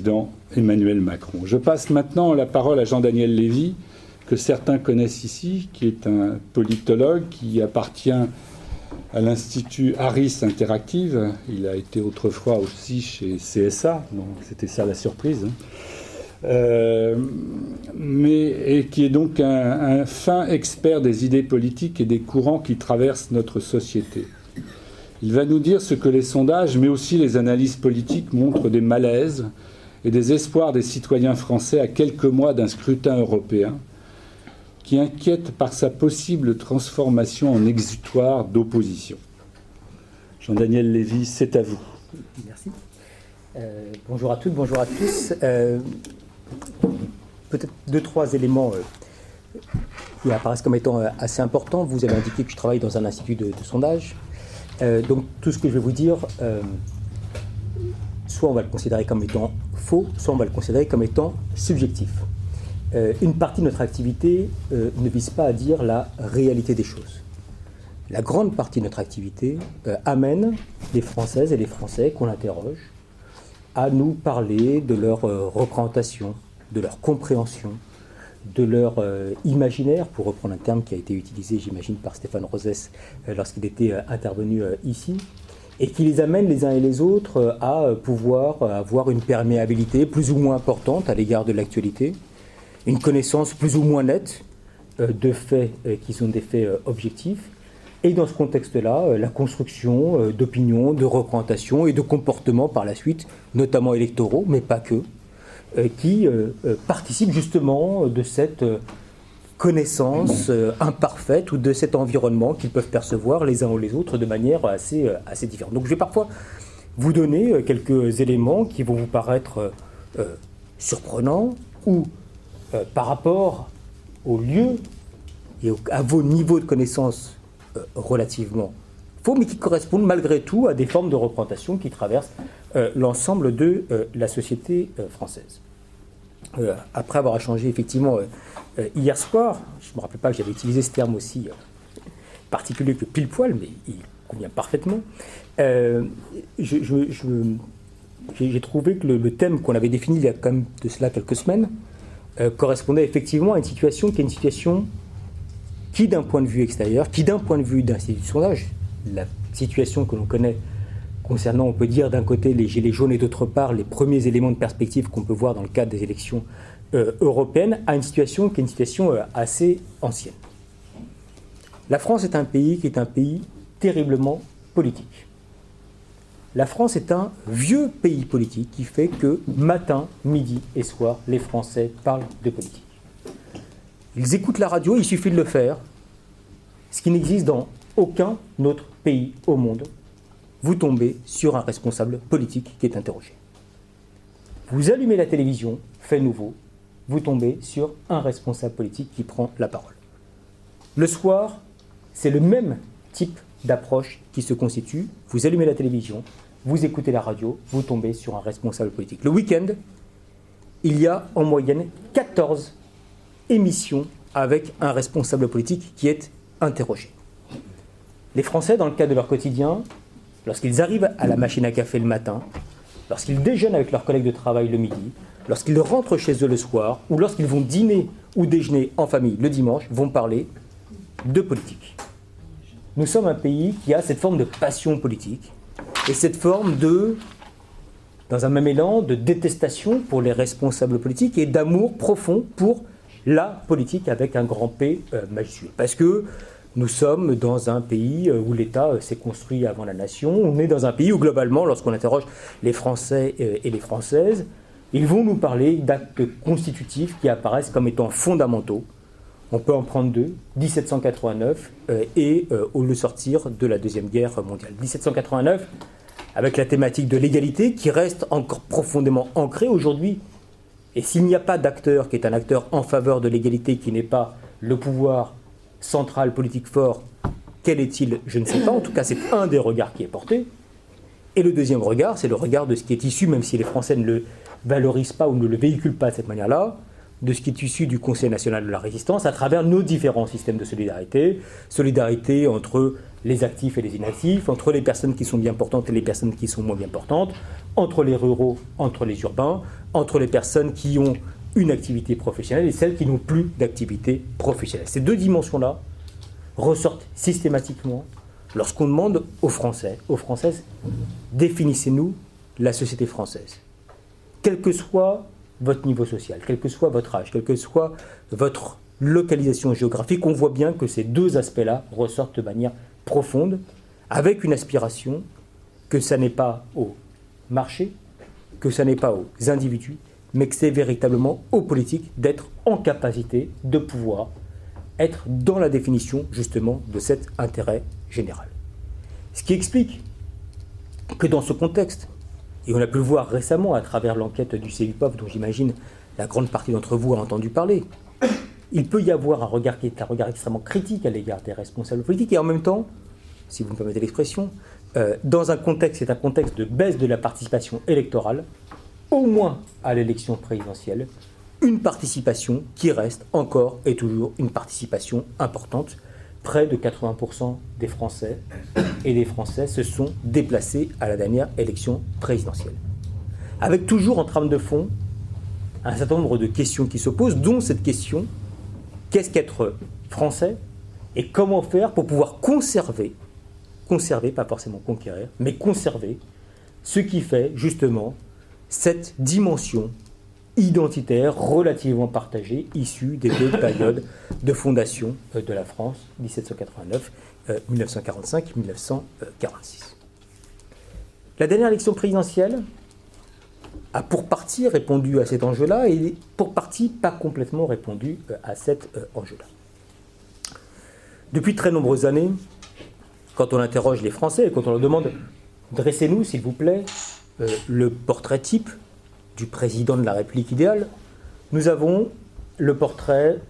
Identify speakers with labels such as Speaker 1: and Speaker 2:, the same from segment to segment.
Speaker 1: président Emmanuel Macron. Je passe maintenant la parole à Jean-Daniel Lévy, que certains connaissent ici, qui est un politologue qui appartient à l'Institut Harris Interactive. Il a été autrefois aussi chez CSA, donc c'était ça la surprise. Et qui est donc un fin expert des idées politiques et des courants qui traversent notre société. Il va nous dire ce que les sondages, mais aussi les analyses politiques montrent des malaises et des espoirs des citoyens français à quelques mois d'un scrutin européen qui inquiète par sa possible transformation en exutoire d'opposition. Jean-Daniel Lévy, c'est à vous.
Speaker 2: Merci. Bonjour à toutes, bonjour à tous. Peut-être 2-3 éléments qui apparaissent comme étant assez importants. Vous avez indiqué que je travaille dans un institut de sondage. Donc tout ce que je vais vous dire, soit on va le considérer comme étant faux, soit on va le considérer comme étant subjectif. Une partie de notre activité ne vise pas à dire la réalité des choses. La grande partie de notre activité amène les Françaises et les Français qu'on interroge à nous parler de leur représentation, de leur compréhension, de leur imaginaire, pour reprendre un terme qui a été utilisé, j'imagine, par Stéphane Rosès lorsqu'il était intervenu ici, et qui les amène les uns et les autres à pouvoir avoir une perméabilité plus ou moins importante à l'égard de l'actualité, une connaissance plus ou moins nette de faits qui sont des faits objectifs, et dans ce contexte-là, la construction d'opinions, de représentations et de comportements par la suite, notamment électoraux, mais pas que, qui participent justement de cette connaissance imparfaite ou de cet environnement qu'ils peuvent percevoir les uns ou les autres de manière assez différente. Donc je vais parfois vous donner quelques éléments qui vont vous paraître surprenants ou par rapport au lieu et à vos niveaux de connaissance relativement faux, mais qui correspondent malgré tout à des formes de représentation qui traversent l'ensemble de la société française. Après avoir échangé effectivement hier soir, je ne me rappelle pas que j'avais utilisé ce terme aussi particulier que pile poil, mais il convient parfaitement, j'ai trouvé que le thème qu'on avait défini il y a quand même de cela quelques semaines correspondait effectivement à une situation qui est une situation qui, d'un point de vue extérieur, qui, d'un point de vue d'institut de sondage, la situation que l'on connaît concernant, on peut dire, d'un côté les gilets jaunes et d'autre part les premiers éléments de perspective qu'on peut voir dans le cadre des élections européennes, a une situation qui est une situation assez ancienne. La France est un pays qui est un pays terriblement politique. La France est un vieux pays politique qui fait que matin, midi et soir, les Français parlent de politique. Ils écoutent la radio, il suffit de le faire, ce qui n'existe dans aucun autre pays au monde. Vous tombez sur un responsable politique qui est interrogé. Vous allumez la télévision, fait nouveau, vous tombez sur un responsable politique qui prend la parole. Le soir, c'est le même type d'approche qui se constitue. Vous allumez la télévision, vous écoutez la radio, vous tombez sur un responsable politique. Le week-end, il y a en moyenne 14 émissions avec un responsable politique qui est interrogé. Les Français, dans le cadre de leur quotidien, lorsqu'ils arrivent à la machine à café le matin, lorsqu'ils déjeunent avec leurs collègues de travail le midi, lorsqu'ils rentrent chez eux le soir, ou lorsqu'ils vont dîner ou déjeuner en famille le dimanche, vont parler de politique. Nous sommes un pays qui a cette forme de passion politique et cette forme de, dans un même élan, de détestation pour les responsables politiques et d'amour profond pour la politique avec un grand P majuscule. Parce que nous sommes dans un pays où l'État s'est construit avant la nation. On est dans un pays où, globalement, lorsqu'on interroge les Français et les Françaises, ils vont nous parler d'actes constitutifs qui apparaissent comme étant fondamentaux. On peut en prendre deux, 1789 et le sortir de la Deuxième Guerre mondiale. 1789, avec la thématique de l'égalité qui reste encore profondément ancrée aujourd'hui. Et s'il n'y a pas d'acteur qui est un acteur en faveur de l'égalité, qui n'est pas le pouvoir central, politique fort, quel est-il? Je ne sais pas. En tout cas, c'est un des regards qui est porté. Et le deuxième regard, c'est le regard de ce qui est issu, même si les Français ne le valorisent pas ou ne le véhiculent pas de cette manière-là, de ce qui est issu du Conseil national de la résistance à travers nos différents systèmes de solidarité. Solidarité entre les actifs et les inactifs, entre les personnes qui sont bien portantes et les personnes qui sont moins bien portantes, entre les ruraux, entre les urbains, entre les personnes qui ont une activité professionnelle et celles qui n'ont plus d'activité professionnelle. Ces deux dimensions-là ressortent systématiquement lorsqu'on demande aux Français, aux Françaises, définissez-nous la société française. Quel que soit votre niveau social, quel que soit votre âge, quelle que soit votre localisation géographique, on voit bien que ces deux aspects-là ressortent de manière profonde, avec une aspiration que ça n'est pas au marché, que ça n'est pas aux individus, mais que c'est véritablement aux politiques d'être en capacité de pouvoir être dans la définition justement de cet intérêt général. Ce qui explique que dans ce contexte, et on a pu le voir récemment à travers l'enquête du CEVIPOF, dont j'imagine la grande partie d'entre vous a entendu parler, il peut y avoir un regard qui est un regard extrêmement critique à l'égard des responsables politiques, et en même temps, si vous me permettez l'expression, dans un contexte, c'est un contexte de baisse de la participation électorale, au moins à l'élection présidentielle, une participation qui reste encore et toujours une participation importante. Près de 80% des Français et des Françaises se sont déplacés à la dernière élection présidentielle. Avec toujours en trame de fond un certain nombre de questions qui se posent, dont cette question, qu'est-ce qu'être français et comment faire pour pouvoir conserver, pas forcément conquérir, mais conserver ce qui fait justement cette dimension identitaire relativement partagée, issue des deux périodes de fondation de la France, 1789, 1945, 1946. La dernière élection présidentielle a pour partie répondu à cet enjeu-là et pour partie pas complètement répondu à cet enjeu-là. Depuis très nombreuses années, quand on interroge les Français et quand on leur demande « dressez-nous, s'il vous plaît, le portrait type du président de la République idéale », nous avons le portrait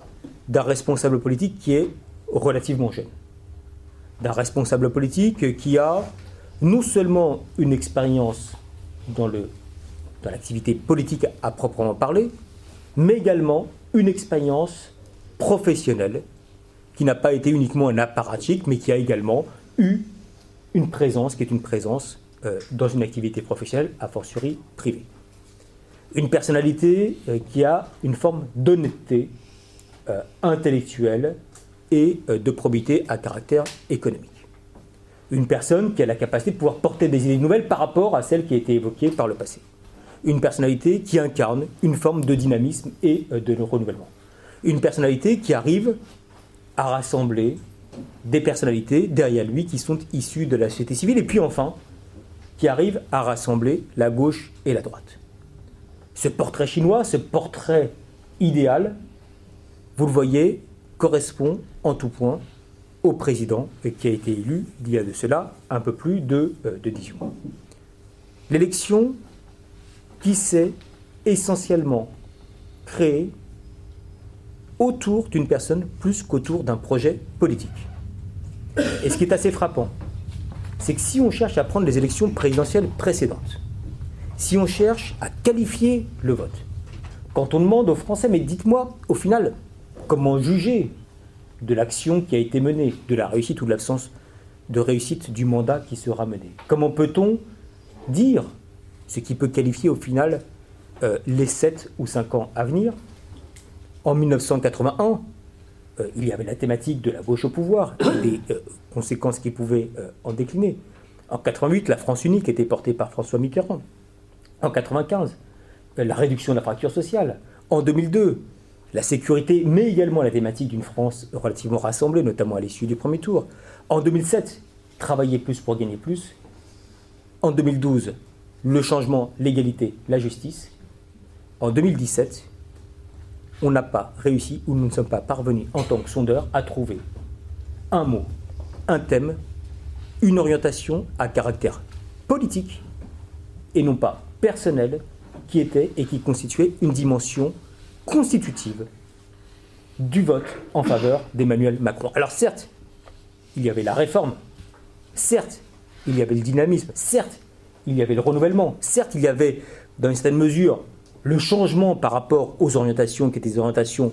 Speaker 2: d'un responsable politique qui est relativement jeune. D'un responsable politique qui a non seulement une expérience dans l'activité politique à proprement parler, mais également une expérience professionnelle qui n'a pas été uniquement un apparatchik, mais qui a également eu une présence qui est une présence dans une activité professionnelle, a fortiori privée. Une personnalité qui a une forme d'honnêteté intellectuelle et de probité à caractère économique. Une personne qui a la capacité de pouvoir porter des idées nouvelles par rapport à celles qui étaient évoquées par le passé. Une personnalité qui incarne une forme de dynamisme et de renouvellement. Une personnalité qui arrive à rassembler des personnalités derrière lui qui sont issues de la société civile, et puis enfin, qui arrive à rassembler la gauche et la droite. Ce portrait chinois, ce portrait idéal, vous le voyez, correspond en tout point au président qui a été élu, il y a de cela un peu plus de 18 mois. L'élection qui s'est essentiellement créée autour d'une personne plus qu'autour d'un projet politique. Et ce qui est assez frappant, c'est que si on cherche à prendre les élections présidentielles précédentes, si on cherche à qualifier le vote, quand on demande aux Français, mais dites-moi, au final, comment juger de l'action qui a été menée, de la réussite ou de l'absence de réussite du mandat qui sera mené? Comment peut-on dire ce qui peut qualifier au final les 7 ou 5 ans à venir? En 1981, il y avait la thématique de la gauche au pouvoir et les conséquences qui pouvaient en décliner. En 88, la France unique était portée par François Mitterrand. En 95, la réduction de la fracture sociale. En 2002, la sécurité, mais également la thématique d'une France relativement rassemblée, notamment à l'issue du premier tour. En 2007, travailler plus pour gagner plus. En 2012, le changement, l'égalité, la justice. En 2017, on n'a pas réussi, ou nous ne sommes pas parvenus en tant que sondeurs à trouver un mot, un thème, une orientation à caractère politique et non pas personnel qui était et qui constituait une dimension constitutive du vote en faveur d'Emmanuel Macron. Alors certes, il y avait la réforme, certes, il y avait le dynamisme, certes, il y avait le renouvellement, certes, il y avait, dans une certaine mesure, le changement par rapport aux orientations qui étaient des orientations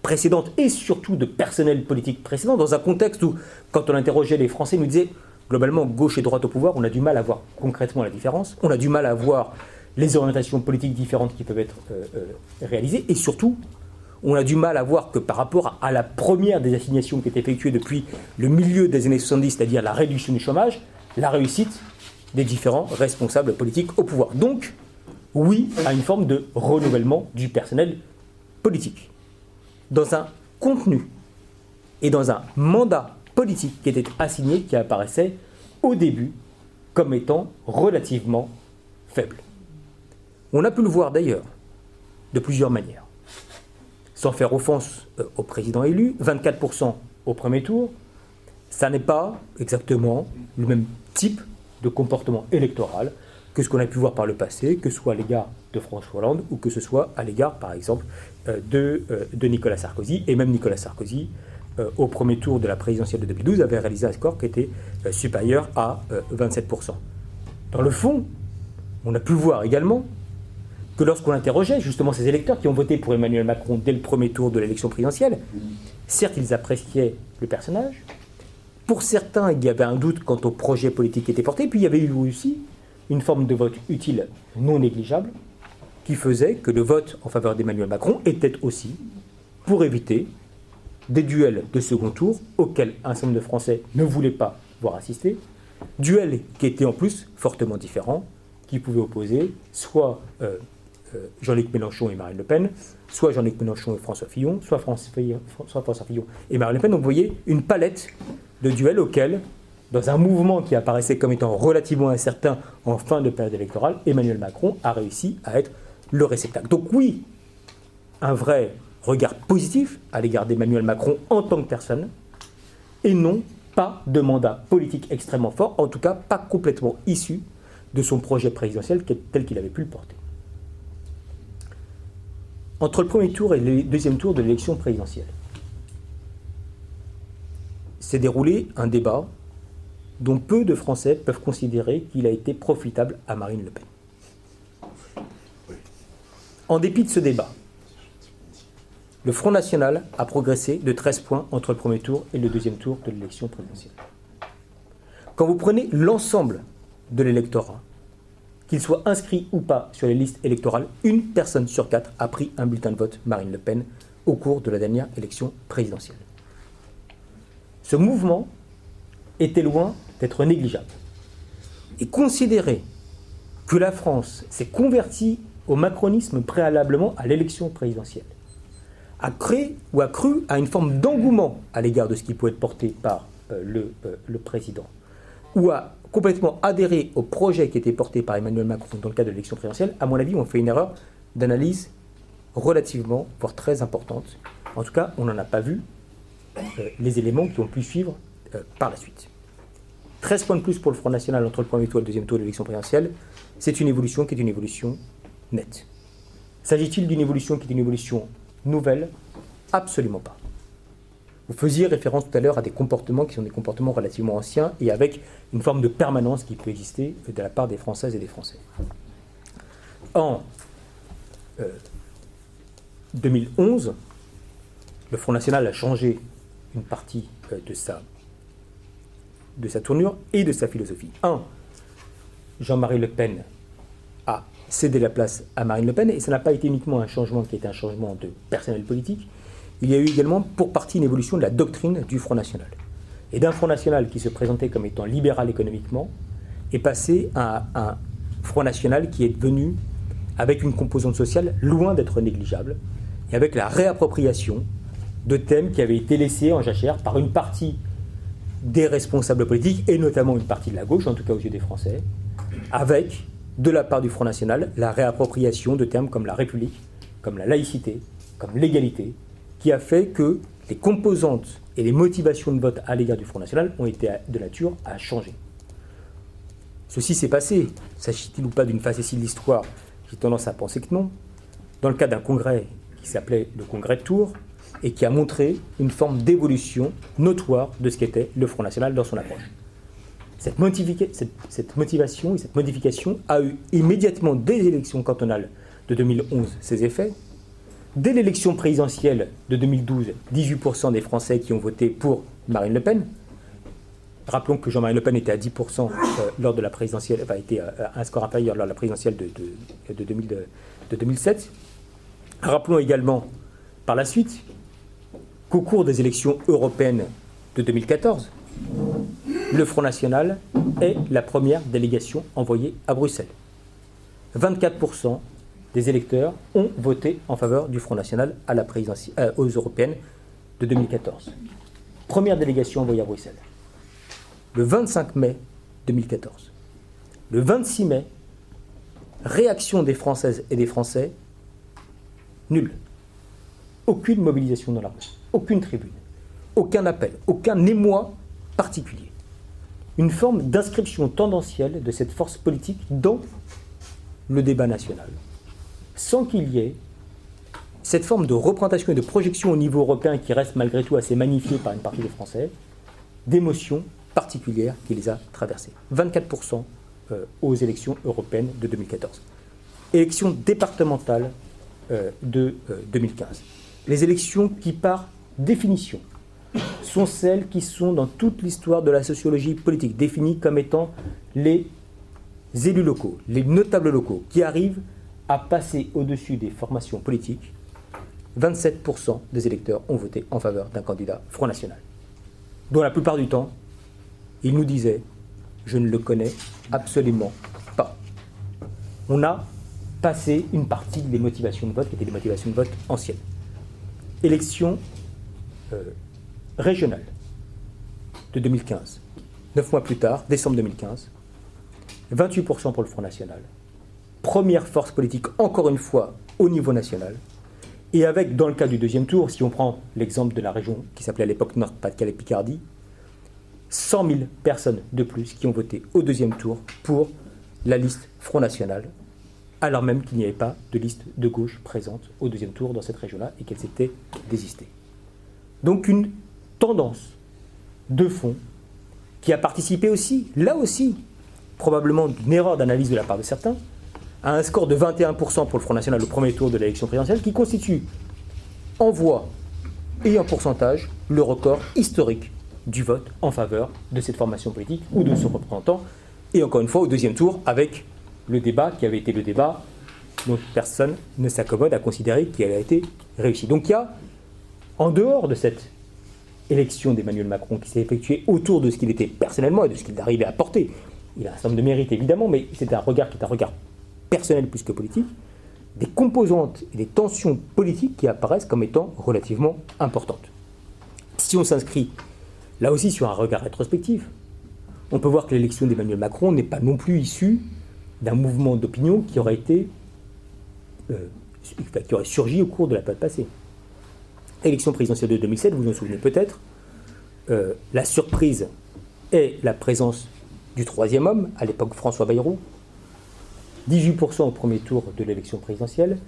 Speaker 2: précédentes et surtout de personnel politique précédent, dans un contexte où, quand on interrogeait les Français, ils nous disaient, globalement, gauche et droite au pouvoir, on a du mal à voir concrètement la différence, on a du mal à voir les orientations politiques différentes qui peuvent être réalisées, et surtout, on a du mal à voir que par rapport à la première des assignations qui est effectuée depuis le milieu des années 70, c'est-à-dire la réduction du chômage, la réussite des différents responsables politiques au pouvoir. Donc, oui à une forme de renouvellement du personnel politique, dans un contenu et dans un mandat politique qui était assigné, qui apparaissait au début comme étant relativement faible. On a pu le voir d'ailleurs de plusieurs manières. Sans faire offense au président élu, 24% au premier tour, ça n'est pas exactement le même type de comportement électoral que ce qu'on a pu voir par le passé, que ce soit à l'égard de François Hollande ou que ce soit à l'égard, par exemple, de Nicolas Sarkozy. Et même Nicolas Sarkozy, au premier tour de la présidentielle de 2012, avait réalisé un score qui était supérieur à 27%. Dans le fond, on a pu voir également que lorsqu'on interrogeait justement ces électeurs qui ont voté pour Emmanuel Macron dès le premier tour de l'élection présidentielle, certes, ils appréciaient le personnage. Pour certains, il y avait un doute quant au projet politique qui était porté. Puis il y avait eu aussi une forme de vote utile non négligeable qui faisait que le vote en faveur d'Emmanuel Macron était aussi pour éviter des duels de second tour auxquels un certain nombre de Français ne voulaient pas voir assister. Duels qui étaient en plus fortement différents, qui pouvaient opposer soit Jean-Luc Mélenchon et Marine Le Pen, soit Jean-Luc Mélenchon et François Fillon, soit François Fillon et Marine Le Pen. Donc vous voyez une palette de duels auxquels, dans un mouvement qui apparaissait comme étant relativement incertain en fin de période électorale, Emmanuel Macron a réussi à être le réceptacle. Donc oui, un vrai regard positif à l'égard d'Emmanuel Macron en tant que personne, et non pas de mandat politique extrêmement fort, en tout cas pas complètement issu de son projet présidentiel tel qu'il avait pu le porter. Entre le premier tour et le deuxième tour de l'élection présidentielle, s'est déroulé un débat dont peu de Français peuvent considérer qu'il a été profitable à Marine Le Pen. En dépit de ce débat, le Front National a progressé de 13 points entre le premier tour et le deuxième tour de l'élection présidentielle. Quand vous prenez l'ensemble de l'électorat, qu'il soit inscrit ou pas sur les listes électorales, une personne sur 4 a pris un bulletin de vote Marine Le Pen au cours de la dernière élection présidentielle. Ce mouvement était loin d'être négligeable. Et considérer que la France s'est convertie au macronisme préalablement à l'élection présidentielle, a créé ou a cru à une forme d'engouement à l'égard de ce qui pouvait être porté par le président, ou a complètement adhéré au projet qui était porté par Emmanuel Macron dans le cadre de l'élection présidentielle, à mon avis, on fait une erreur d'analyse relativement, voire très importante. En tout cas, on n'en a pas vu les éléments qui ont pu suivre par la suite. 13 points de plus pour le Front National entre le premier tour et le deuxième tour de l'élection présidentielle, c'est une évolution qui est une évolution nette. S'agit-il d'une évolution qui est une évolution nouvelle? Absolument pas. Vous faisiez référence tout à l'heure à des comportements qui sont des comportements relativement anciens et avec une forme de permanence qui peut exister de la part des Françaises et des Français. En 2011, le Front National a changé une partie de sa tournure et de sa philosophie. Jean-Marie Le Pen a cédé la place à Marine Le Pen, et ça n'a pas été uniquement un changement qui était un changement de personnel politique, il y a eu également pour partie une évolution de la doctrine du Front National. Et d'un Front National qui se présentait comme étant libéral économiquement, est passé à un Front National qui est devenu, avec une composante sociale loin d'être négligeable, et avec la réappropriation de thèmes qui avaient été laissés en jachère par une partie des responsables politiques, et notamment une partie de la gauche, en tout cas aux yeux des Français, avec, de la part du Front National, la réappropriation de termes comme la République, comme la laïcité, comme l'égalité, qui a fait que les composantes et les motivations de vote à l'égard du Front National ont été de nature à changer. Ceci s'est passé, s'agit-il ou pas d'une facétie de l'histoire? J'ai tendance à penser que non. Dans le cas d'un congrès qui s'appelait le congrès de Tours, et qui a montré une forme d'évolution notoire de ce qu'était le Front National dans son approche. Cette motivation et cette modification a eu immédiatement, dès les élections cantonales de 2011, ses effets, Dès l'élection présidentielle de 2012, 18% des Français qui ont voté pour Marine Le Pen. Rappelons que Jean-Marie Le Pen était à 10% lors de la présidentielle, enfin était à un score inférieur lors de la présidentielle de 2007. Rappelons également par la suite qu'au cours des élections européennes de 2014, le Front National est la première délégation envoyée à Bruxelles. 24% des électeurs ont voté en faveur du Front National à la aux européennes de 2014. Première délégation envoyée à Bruxelles. Le 25 mai 2014. Le 26 mai, réaction des Françaises et des Français, nulle. Aucune mobilisation dans la rue, aucune tribune, aucun appel, aucun émoi particulier. Une forme d'inscription tendancielle de cette force politique dans le débat national, sans qu'il y ait cette forme de représentation et de projection au niveau européen qui reste malgré tout assez magnifiée par une partie des Français, d'émotions particulière qui les a traversés. 24% aux élections européennes de 2014. Élections départementales de 2015. Les élections qui, par définition, sont celles qui sont dans toute l'histoire de la sociologie politique définies comme étant les élus locaux, les notables locaux qui arrivent à passer au-dessus des formations politiques. 27% des électeurs ont voté en faveur d'un candidat Front National, dont la plupart du temps, il nous disait « je ne le connais absolument pas ». On a passé une partie des motivations de vote qui étaient des motivations de vote anciennes. Élection régionale de 2015. 9 mois plus tard, décembre 2015, 28% pour le Front National. Première force politique, encore une fois, au niveau national. Et avec, dans le cas du deuxième tour, si on prend l'exemple de la région qui s'appelait à l'époque Nord-Pas-de-Calais-Picardie, 100 000 personnes de plus qui ont voté au deuxième tour pour la liste Front National, alors même qu'il n'y avait pas de liste de gauche présente au deuxième tour dans cette région-là et qu'elle s'était désistée. Donc une tendance de fond qui a participé aussi, là aussi, probablement d'une erreur d'analyse de la part de certains, à un score de 21% pour le Front National au premier tour de l'élection présidentielle, qui constitue en voix et en pourcentage le record historique du vote en faveur de cette formation politique ou de son représentant, et encore une fois au deuxième tour avec le débat qui avait été le débat dont personne ne s'accommode à considérer qu'il a été réussi. Donc il y a, en dehors de cette élection d'Emmanuel Macron qui s'est effectuée autour de ce qu'il était personnellement et de ce qu'il arrivait à porter, il a un certain nombre de mérites évidemment, mais c'est un regard qui est un regard personnel plus que politique, des composantes et des tensions politiques qui apparaissent comme étant relativement importantes. Si on s'inscrit là aussi sur un regard rétrospectif, on peut voir que l'élection d'Emmanuel Macron n'est pas non plus issue d'un mouvement d'opinion qui aurait été qui aurait surgi au cours de la période passée. Élection présidentielle de 2007, vous vous en souvenez peut-être, la surprise est la présence du troisième homme, à l'époque François Bayrou, 18% au premier tour de l'élection présidentielle,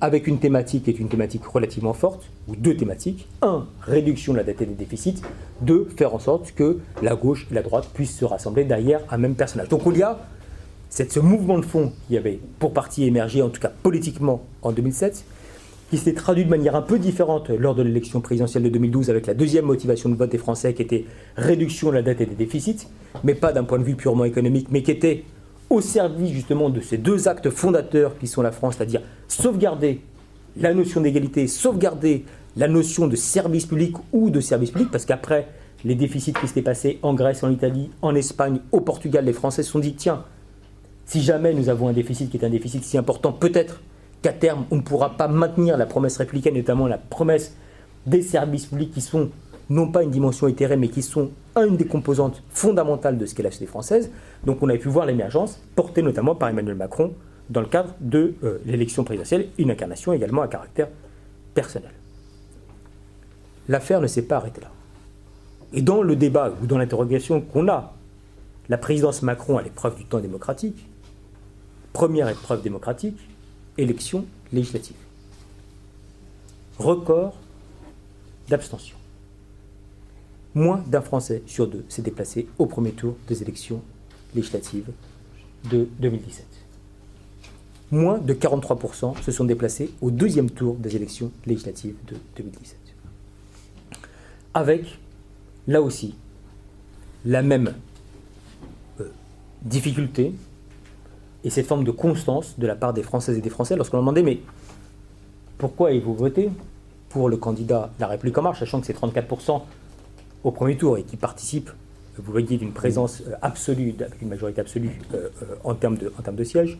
Speaker 2: avec une thématique qui est une thématique relativement forte, ou deux thématiques. 1, réduction de la dette et des déficits. 2, faire en sorte que la gauche et la droite puissent se rassembler derrière un même personnage. Donc il y a ce mouvement de fond qui avait pour partie émergé, en tout cas politiquement, en 2007, qui s'est traduit de manière un peu différente lors de l'élection présidentielle de 2012 avec la deuxième motivation de vote des Français qui était réduction de la dette et des déficits, mais pas d'un point de vue purement économique, mais qui était au service justement de ces deux actes fondateurs qui sont la France, c'est-à-dire sauvegarder la notion d'égalité, sauvegarder la notion de service public ou de service public, parce qu'après les déficits qui s'étaient passés en Grèce, en Italie, en Espagne, au Portugal, les Français se sont dit, tiens, si jamais nous avons un déficit qui est un déficit si important, peut-être qu'à terme, on ne pourra pas maintenir la promesse républicaine, notamment la promesse des services publics qui sont non pas une dimension éthérée, mais qui sont une des composantes fondamentales de ce qu'est la société française. Donc on avait pu voir l'émergence, portée notamment par Emmanuel Macron, dans le cadre de l'élection présidentielle, une incarnation également à caractère personnel. L'affaire ne s'est pas arrêtée là. Et dans le débat, ou dans l'interrogation qu'on a, la présidence Macron à l'épreuve du temps démocratique, première épreuve démocratique, élection législative. Record d'abstention. Moins d'un Français sur deux s'est déplacé au premier tour des élections législatives de 2017. moins de 43% se sont déplacés au deuxième tour des élections législatives de 2017. Avec, là aussi, la même difficulté et cette forme de constance de la part des Françaises et des Français lorsqu'on leur demandait « mais pourquoi avez-vous voté pour le candidat de La République En Marche, sachant que c'est 34% au premier tour et qui participe, vous voyez, d'une présence absolue, avec une majorité absolue en termes de sièges.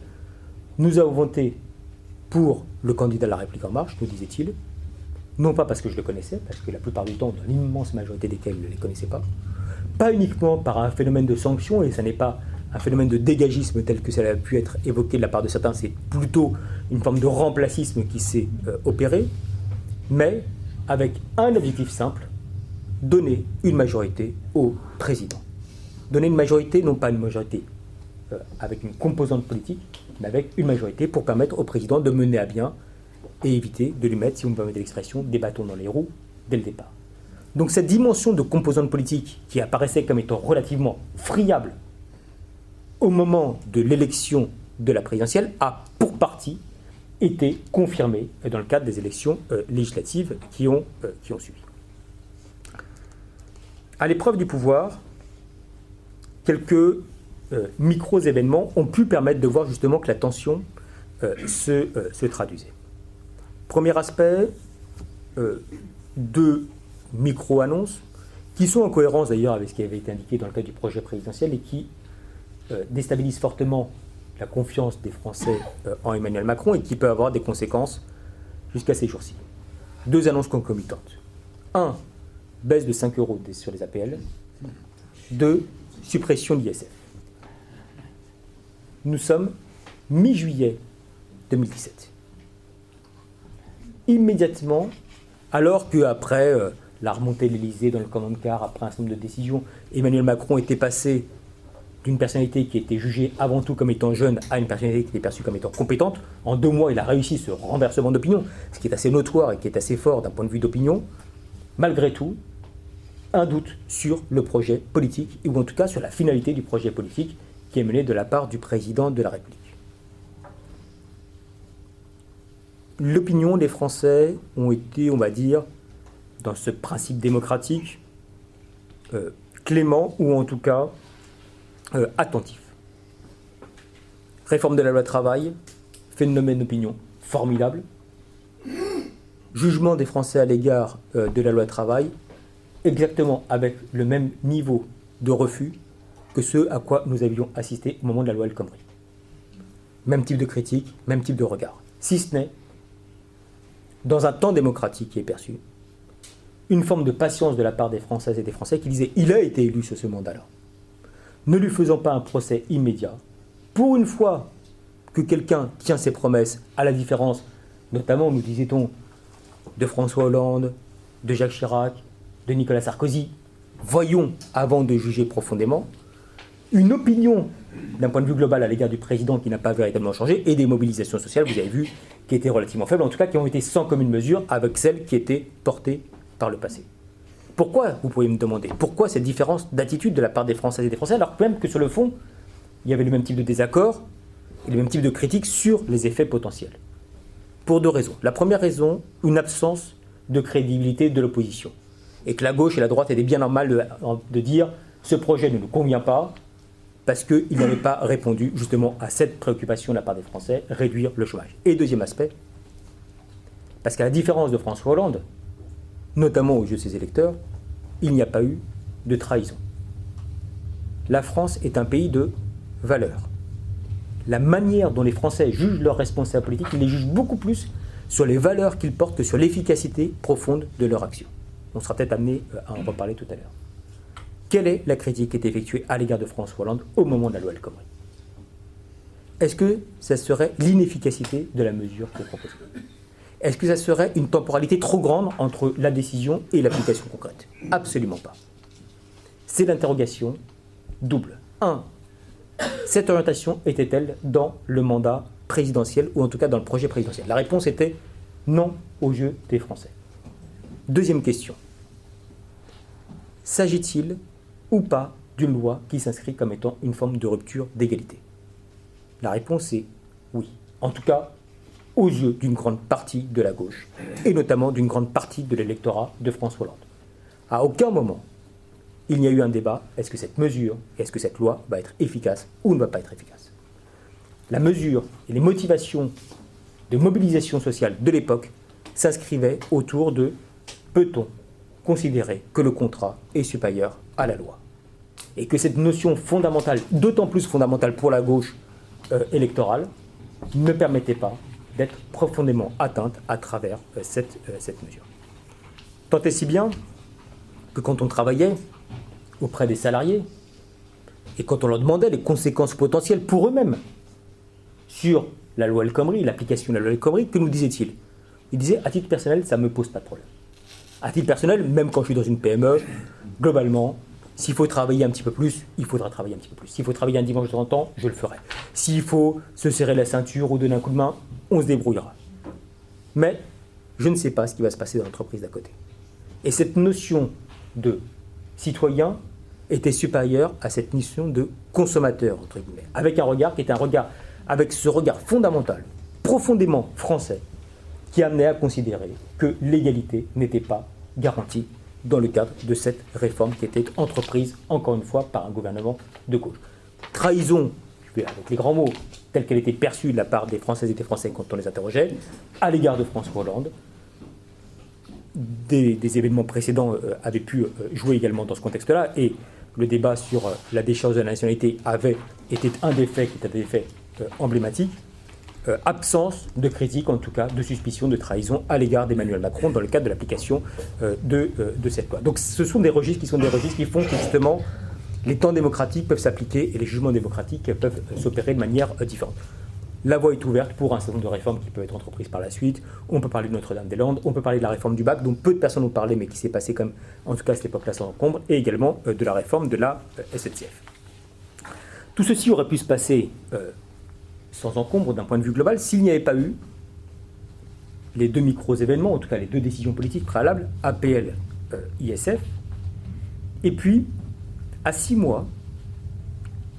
Speaker 2: Nous avons voté pour le candidat de La République En Marche, nous disait-il, non pas parce que je le connaissais, parce que la plupart du temps, dans l'immense majorité desquels je ne les connaissais pas uniquement par un phénomène de sanction, et ça n'est pas un phénomène de dégagisme tel que ça a pu être évoqué de la part de certains, c'est plutôt une forme de remplacisme qui s'est opéré, mais avec un objectif simple, donner une majorité au président. Donner une majorité, non pas une majorité avec une composante politique, mais avec une majorité pour permettre au président de mener à bien et éviter de lui mettre, si vous me permettez l'expression, des bâtons dans les roues dès le départ. Donc cette dimension de composante politique qui apparaissait comme étant relativement friable au moment de l'élection de la présidentielle a pour partie été confirmée dans le cadre des élections législatives qui ont suivi. À l'épreuve du pouvoir, quelques micro-événements ont pu permettre de voir justement que la tension se traduisait. Premier aspect, deux micro-annonces qui sont en cohérence d'ailleurs avec ce qui avait été indiqué dans le cadre du projet présidentiel et qui déstabilisent fortement la confiance des Français en Emmanuel Macron et qui peut avoir des conséquences jusqu'à ces jours-ci. Deux annonces concomitantes. 1. Baisse de 5 € sur les APL. 2. Suppression de l'ISF. Nous sommes mi-juillet 2017. Immédiatement, alors qu'après la remontée de l'Élysée dans le command-car, après un certain nombre de décisions, Emmanuel Macron était passé d'une personnalité qui était jugée avant tout comme étant jeune à une personnalité qui était perçue comme étant compétente. En 2 mois, il a réussi ce renversement d'opinion, ce qui est assez notoire et qui est assez fort d'un point de vue d'opinion. Malgré tout, un doute sur le projet politique, ou en tout cas sur la finalité du projet politique qui est mené de la part du président de la République. L'opinion des Français ont été, on va dire, dans ce principe démocratique, clément ou en tout cas attentif. Réforme de la loi travail, phénomène d'opinion formidable. Jugement des Français à l'égard de la loi travail, exactement avec le même niveau de refus que ce à quoi nous avions assisté au moment de la loi El Khomri. Même type de critique, même type de regard. Si ce n'est, dans un temps démocratique qui est perçu, une forme de patience de la part des Françaises et des Français qui disaient « il a été élu sur ce mandat-là ». Ne lui faisons pas un procès immédiat. Pour une fois que quelqu'un tient ses promesses, à la différence, notamment, nous disait-on, de François Hollande, de Jacques Chirac, de Nicolas Sarkozy, voyons, avant de juger profondément, une opinion d'un point de vue global à l'égard du président qui n'a pas véritablement changé, et des mobilisations sociales, vous avez vu, qui étaient relativement faibles, en tout cas qui ont été sans commune mesure avec celles qui étaient portées par le passé. Pourquoi, vous pourriez me demander, pourquoi cette différence d'attitude de la part des Françaises et des Français, alors même que sur le fond, il y avait le même type de désaccord et le même type de critique sur les effets potentiels. Pour 2 raisons. La première raison, une absence de crédibilité de l'opposition. Et que la gauche et la droite étaient bien normales de dire « ce projet ne nous convient pas », parce qu'il n'avait pas répondu justement à cette préoccupation de la part des Français, réduire le chômage. Et deuxième aspect, parce qu'à la différence de François Hollande, notamment aux yeux de ses électeurs, il n'y a pas eu de trahison. La France est un pays de valeurs. La manière dont les Français jugent leurs responsables politiques, ils les jugent beaucoup plus sur les valeurs qu'ils portent que sur l'efficacité profonde de leur action. On sera peut-être amené à en reparler tout à l'heure. Quelle est la critique qui est effectuée à l'égard de François Hollande au moment de la loi El Khomri? Est-ce que ça serait l'inefficacité de la mesure qui est proposée? Est-ce que ça serait une temporalité trop grande entre la décision et l'application concrète? Absolument pas. C'est l'interrogation double. 1. Cette orientation était-elle dans le mandat présidentiel, ou en tout cas dans le projet présidentiel? La réponse était non aux yeux des Français. Deuxième question. S'agit-il ou pas d'une loi qui s'inscrit comme étant une forme de rupture d'égalité? La réponse est oui. en tout cas aux yeux d'une grande partie de la gauche, et notamment d'une grande partie de l'électorat de François Hollande. À aucun moment, il n'y a eu un débat, est-ce que cette mesure, est-ce que cette loi va être efficace ou ne va pas être efficace. La mesure et les motivations de mobilisation sociale de l'époque s'inscrivaient autour de peut-on considérer que le contrat est supérieur à la loi. Et que cette notion fondamentale, d'autant plus fondamentale pour la gauche électorale, ne permettait pas d'être profondément atteinte à travers cette mesure. Tant et si bien que quand on travaillait auprès des salariés, et quand on leur demandait les conséquences potentielles pour eux-mêmes sur la loi El Khomri, l'application de la loi El Khomri, que nous disait-il ? Il disait, à titre personnel, ça ne me pose pas de problème. À titre personnel, même quand je suis dans une PME, globalement, s'il faut travailler un petit peu plus, il faudra travailler un petit peu plus. S'il faut travailler un dimanche de temps en temps, je le ferai. S'il faut se serrer la ceinture ou donner un coup de main, on se débrouillera. Mais je ne sais pas ce qui va se passer dans l'entreprise d'à côté. Et cette notion de citoyen était supérieure à cette notion de consommateur, entre guillemets, avec un regard qui était un regard, avec ce regard fondamental, profondément français, qui amenait à considérer que l'égalité n'était pas garantie dans le cadre de cette réforme qui était entreprise, encore une fois, par un gouvernement de gauche. Trahison, avec les grands mots, telle qu'elle était perçue de la part des Françaises et des Français quand on les interrogeait, à l'égard de François Hollande. Des événements précédents avaient pu jouer également dans ce contexte-là, et le débat sur la déchéance de la nationalité avait été un des faits qui était des faits emblématiques. Absence de critique, en tout cas, de suspicion de trahison à l'égard d'Emmanuel Macron dans le cadre de l'application de cette loi. Donc ce sont des registres qui font que justement les temps démocratiques peuvent s'appliquer et les jugements démocratiques peuvent s'opérer de manière différente. La voie est ouverte pour un certain nombre de réformes qui peuvent être entreprises par la suite. On peut parler de Notre-Dame-des-Landes, on peut parler de la réforme du bac, dont peu de personnes ont parlé, mais qui s'est passée comme, en tout cas à cette époque-là, sans encombre, et également de la réforme de la SNCF. Tout ceci aurait pu se passer sans encombre d'un point de vue global s'il n'y avait pas eu les deux micro-événements, en tout cas les deux décisions politiques préalables, APL, ISF, et puis, à 6 mois,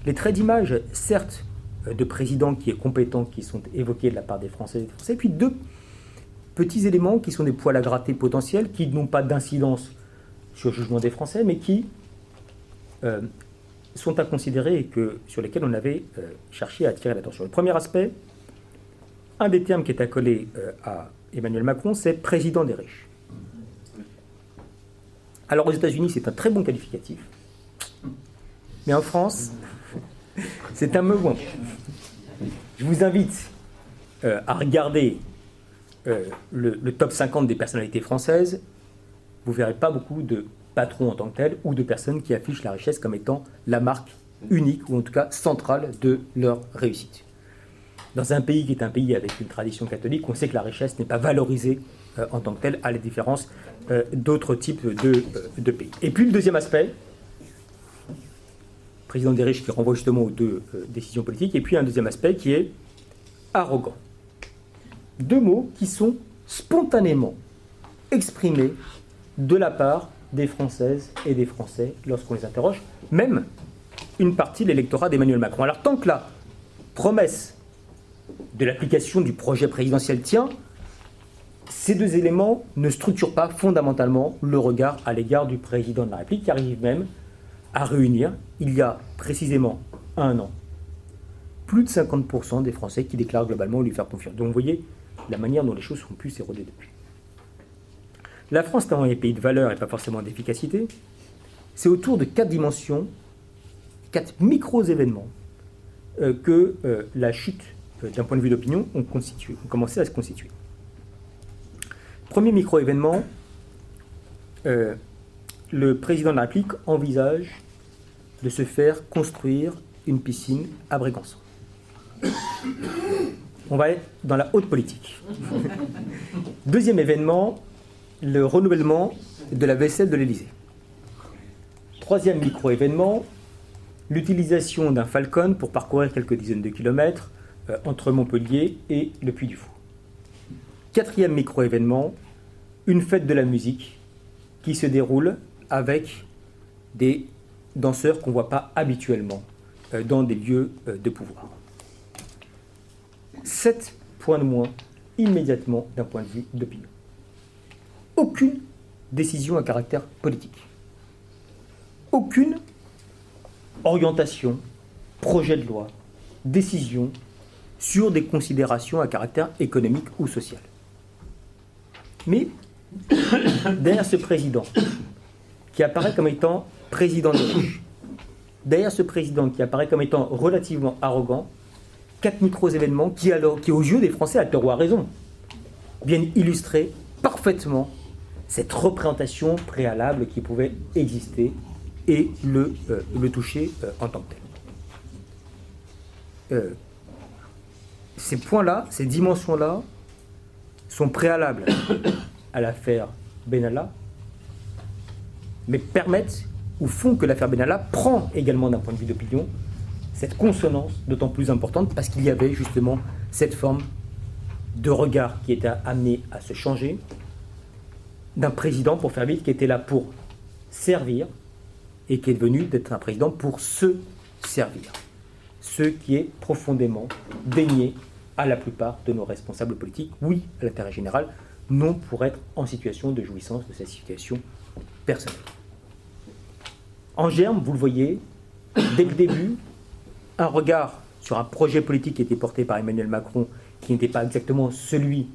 Speaker 2: les traits d'image, certes, de présidents qui est compétent, qui sont évoqués de la part des Français et des Français, et puis deux petits éléments qui sont des poils à gratter potentiels, qui n'ont pas d'incidence sur le jugement des Français, mais qui sont à considérer et sur lesquels on avait cherché à attirer l'attention. Le premier aspect, un des termes qui est accolé à Emmanuel Macron, c'est « président des riches ». Alors aux États-Unis, c'est un très bon qualificatif, mais en France, c'est un peu moins. Je vous invite à regarder le top 50 des personnalités françaises. Vous ne verrez pas beaucoup de patrons en tant que tels ou de personnes qui affichent la richesse comme étant la marque unique ou en tout cas centrale de leur réussite. Dans un pays qui est un pays avec une tradition catholique, on sait que la richesse n'est pas valorisée en tant que telle, à la différence d'autres types de pays. Et puis le deuxième aspect, président des riches qui renvoie justement aux deux décisions politiques, et puis un deuxième aspect qui est arrogant. Deux mots qui sont spontanément exprimés de la part des Françaises et des Français lorsqu'on les interroge, même une partie de l'électorat d'Emmanuel Macron. Alors tant que la promesse de l'application du projet présidentiel tient, ces deux éléments ne structurent pas fondamentalement le regard à l'égard du président de la République, qui arrive même à réunir, il y a précisément 1 an, plus de 50% des Français qui déclarent globalement lui faire confiance. Donc vous voyez la manière dont les choses sont pu s'éroder depuis. La France, étant un pays de valeur et pas forcément d'efficacité, c'est autour de 4 dimensions, 4 micro-événements que la chute d'un point de vue d'opinion ont commencé à se constituer. Premier micro-événement, le président de la République envisage de se faire construire une piscine à Brégançon. On va être dans la haute politique. Deuxième événement, le renouvellement de la vaisselle de l'Élysée. Troisième micro-événement, l'utilisation d'un Falcon pour parcourir quelques dizaines de kilomètres entre Montpellier et le Puy du Fou. Quatrième micro-événement, une fête de la musique qui se déroule avec des danseurs qu'on ne voit pas habituellement dans des lieux de pouvoir. 7 points de moins immédiatement d'un point de vue d'opinion. Aucune décision à caractère politique. Aucune orientation, projet de loi, décision sur des considérations à caractère économique ou social. Mais derrière ce président, qui apparaît comme étant président de gauche, derrière ce président qui apparaît comme étant relativement arrogant, 4 micro-événements qui, aux yeux des Français, à tort ou à raison, viennent illustrer parfaitement cette représentation préalable qui pouvait exister et le toucher en tant que tel. Ces points-là, ces dimensions-là, sont préalables à l'affaire Benalla, mais permettent ou font que l'affaire Benalla prend également d'un point de vue d'opinion cette consonance d'autant plus importante parce qu'il y avait justement cette forme de regard qui était amené à se changer d'un président, pour faire vite, qui était là pour servir et qui est devenu d'être un président pour se servir. Ce qui est profondément dénié à la plupart de nos responsables politiques, oui à l'intérêt général, non pour être en situation de jouissance de cette situation personnelle. En germe, vous le voyez, dès le début, un regard sur un projet politique qui était porté par Emmanuel Macron, qui n'était pas exactement celui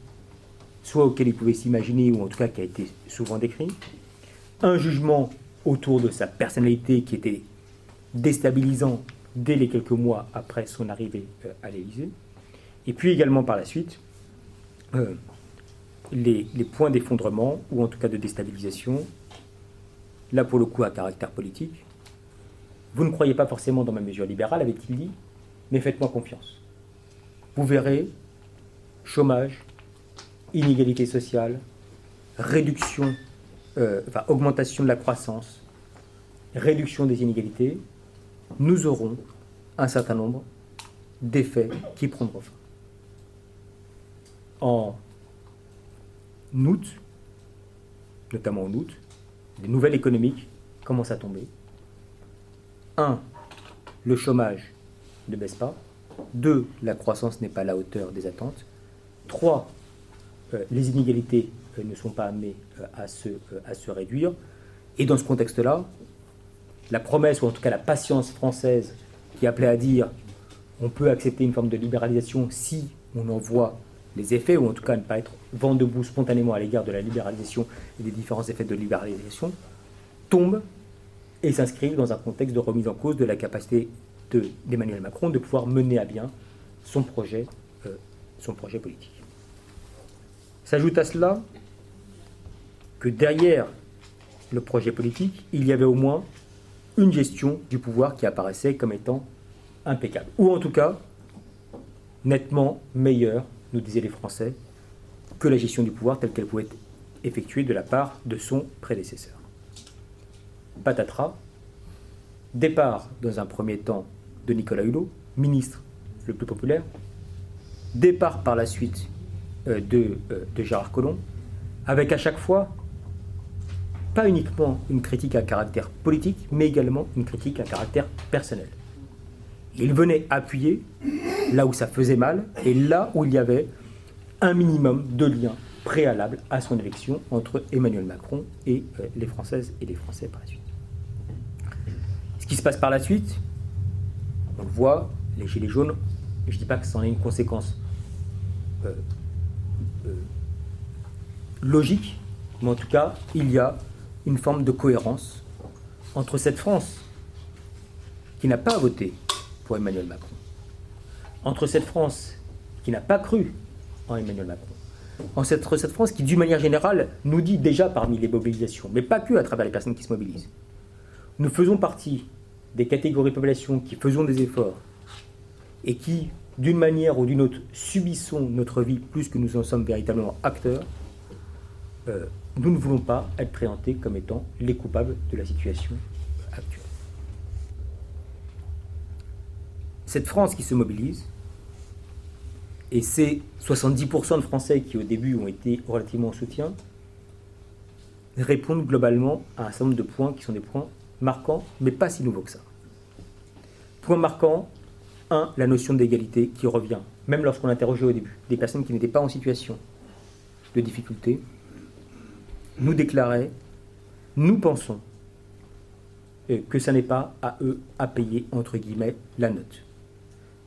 Speaker 2: soit auquel il pouvait s'imaginer, ou en tout cas qui a été souvent décrit, un jugement autour de sa personnalité qui était déstabilisant dès les quelques mois après son arrivée à l'Élysée, et puis également par la suite, les points d'effondrement, ou en tout cas de déstabilisation, là pour le coup à caractère politique. Vous ne croyez pas forcément dans ma mesure libérale, avait-il dit, mais faites-moi confiance. Vous verrez, chômage, inégalité sociale, réduction, augmentation de la croissance, réduction des inégalités, nous aurons un certain nombre d'effets qui prendront fin. En août, notamment en août, les nouvelles économiques commencent à tomber. 1. Le chômage ne baisse pas. 2. La croissance n'est pas à la hauteur des attentes. 3. Les inégalités ne sont pas amenées à se réduire. Et dans ce contexte-là, la promesse, ou en tout cas la patience française, qui appelait à dire on peut accepter une forme de libéralisation si on en voit les effets, ou en tout cas ne pas être vent debout spontanément à l'égard de la libéralisation et des différents effets de libéralisation, tombe et s'inscrit dans un contexte de remise en cause de la capacité d'Emmanuel Macron de pouvoir mener à bien son projet politique. S'ajoute à cela que derrière le projet politique, il y avait au moins une gestion du pouvoir qui apparaissait comme étant impeccable, ou en tout cas nettement meilleure, nous disaient les Français, que la gestion du pouvoir telle qu'elle pouvait être effectuée de la part de son prédécesseur. Patatras, départ dans un premier temps de Nicolas Hulot, ministre le plus populaire, départ par la suite de Gérard Collomb, avec à chaque fois pas uniquement une critique à caractère politique, mais également une critique à caractère personnel. Il venait appuyer là où ça faisait mal et là où il y avait un minimum de lien préalable à son élection entre Emmanuel Macron et les Françaises et les Français par la suite. Ce qui se passe par la suite, on le voit, les Gilets jaunes, je ne dis pas que ça en ait une conséquence logique, mais en tout cas, il y a une forme de cohérence entre cette France qui n'a pas voté pour Emmanuel Macron, entre cette France qui n'a pas cru en Emmanuel Macron, entre cette France qui, d'une manière générale, nous dit déjà parmi les mobilisations, mais pas que à travers les personnes qui se mobilisent. Nous faisons partie des catégories de population qui faisons des efforts et qui, d'une manière ou d'une autre, subissons notre vie plus que nous en sommes véritablement acteurs. Nous ne voulons pas être présentés comme étant les coupables de la situation actuelle. Cette France qui se mobilise, et ces 70% de Français qui au début ont été relativement en soutien, répondent globalement à un certain nombre de points qui sont des points marquants, mais pas si nouveaux que ça. Point marquant, La notion d'égalité qui revient, même lorsqu'on interrogeait au début, des personnes qui n'étaient pas en situation de difficulté, nous déclaraient, nous pensons que ça n'est pas à eux à payer, entre guillemets, la note.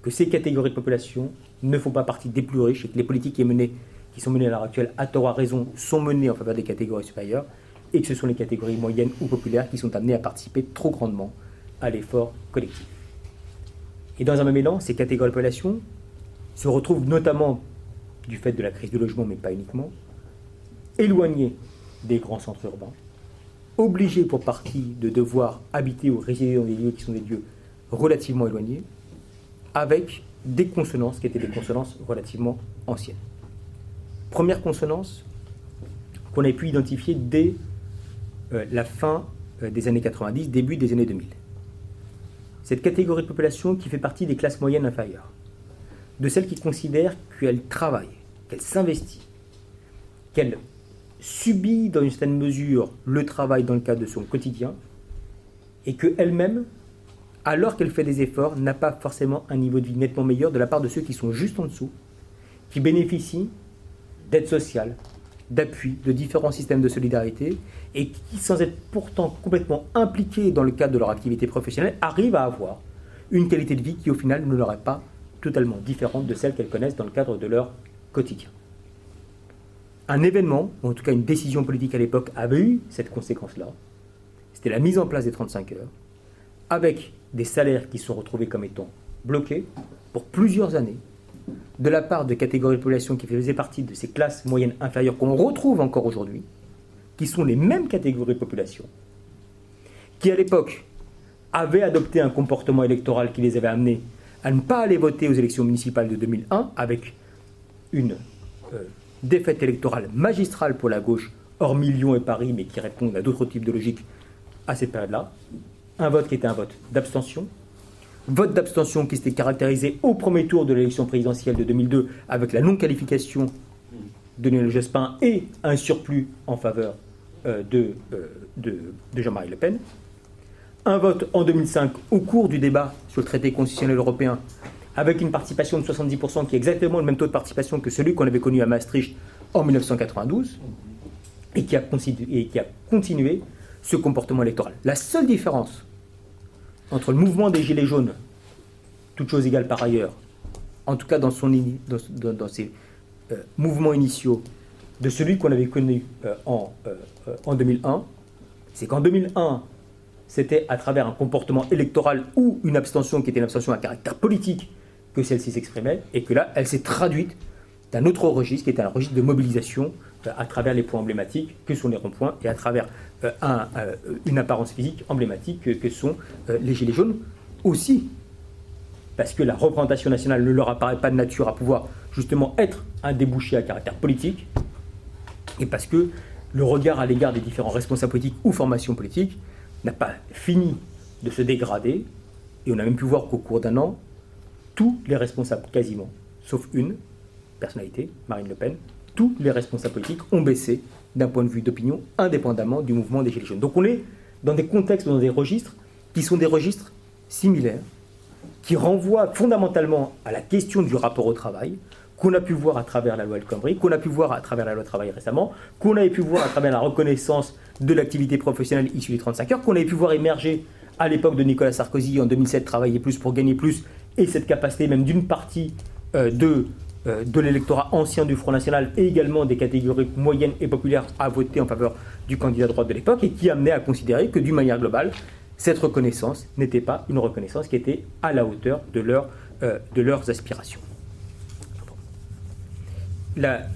Speaker 2: Que ces catégories de population ne font pas partie des plus riches et que les politiques qui sont menées à l'heure actuelle, à tort ou à raison, sont menées en faveur des catégories supérieures et que ce sont les catégories moyennes ou populaires qui sont amenées à participer trop grandement à l'effort collectif. Et dans un même élan, ces catégories de population se retrouvent notamment, du fait de la crise du logement, mais pas uniquement, éloignées des grands centres urbains, obligées pour partie de devoir habiter ou résider dans des lieux qui sont des lieux relativement éloignés, avec des consonances qui étaient des consonances relativement anciennes. Première consonance qu'on a pu identifier dès la fin des années 90, début des années 2000. Cette catégorie de population qui fait partie des classes moyennes inférieures, de celles qui considèrent qu'elles travaillent, qu'elles s'investissent, qu'elles subit dans une certaine mesure le travail dans le cadre de son quotidien et qu'elle-même, alors qu'elle fait des efforts, n'a pas forcément un niveau de vie nettement meilleur de la part de ceux qui sont juste en dessous, qui bénéficient d'aide sociale, d'appui, de différents systèmes de solidarité et qui, sans être pourtant complètement impliqués dans le cadre de leur activité professionnelle, arrivent à avoir une qualité de vie qui, au final, ne leur est pas totalement différente de celle qu'elles connaissent dans le cadre de leur quotidien. Un événement, ou en tout cas une décision politique à l'époque, avait eu cette conséquence-là. C'était la mise en place des 35 heures, avec des salaires qui sont retrouvés comme étant bloqués pour plusieurs années, de la part de catégories de population qui faisaient partie de ces classes moyennes inférieures qu'on retrouve encore aujourd'hui, qui sont les mêmes catégories de population, qui à l'époque avaient adopté un comportement électoral qui les avait amenés à ne pas aller voter aux élections municipales de 2001, avec une défaite électorale magistrale pour la gauche, hormis Lyon et Paris, mais qui répondent à d'autres types de logiques à cette période-là. Un vote qui était un vote d'abstention. Vote d'abstention qui s'était caractérisé au premier tour de l'élection présidentielle de 2002 avec la non-qualification de Lionel Jospin et un surplus en faveur de Jean-Marie Le Pen. Un vote en 2005 au cours du débat sur le traité constitutionnel européen avec une participation de 70% qui est exactement le même taux de participation que celui qu'on avait connu à Maastricht en 1992 et qui a continué ce comportement électoral. La seule différence entre le mouvement des Gilets jaunes, toutes choses égales par ailleurs, en tout cas dans ses mouvements initiaux, de celui qu'on avait connu en 2001, c'est qu'en 2001, c'était à travers un comportement électoral ou une abstention qui était une abstention à caractère politique que celle-ci s'exprimait, et que là, elle s'est traduite d'un autre registre, qui était un registre de mobilisation à travers les points emblématiques que sont les ronds-points et à travers une apparence physique emblématique que sont les Gilets jaunes aussi, parce que la représentation nationale ne leur apparaît pas de nature à pouvoir justement être un débouché à caractère politique, et parce que le regard à l'égard des différents responsables politiques ou formations politiques n'a pas fini de se dégrader, et on a même pu voir qu'au cours d'un an, tous les responsables, quasiment, sauf une personnalité, Marine Le Pen, tous les responsables politiques ont baissé d'un point de vue d'opinion, indépendamment du mouvement des Gilets jaunes. Donc on est dans des contextes, dans des registres, qui sont des registres similaires, qui renvoient fondamentalement à la question du rapport au travail, qu'on a pu voir à travers la loi El Khomri, qu'on a pu voir à travers la loi travail récemment, qu'on avait pu voir à travers la reconnaissance de l'activité professionnelle issue des 35 heures, qu'on avait pu voir émerger à l'époque de Nicolas Sarkozy en 2007, travailler plus pour gagner plus, et cette capacité même d'une partie de l'électorat ancien du Front National et également des catégories moyennes et populaires à voter en faveur du candidat de droite de l'époque, et qui amenait à considérer que d'une manière globale, cette reconnaissance n'était pas une reconnaissance qui était à la hauteur de leurs aspirations. La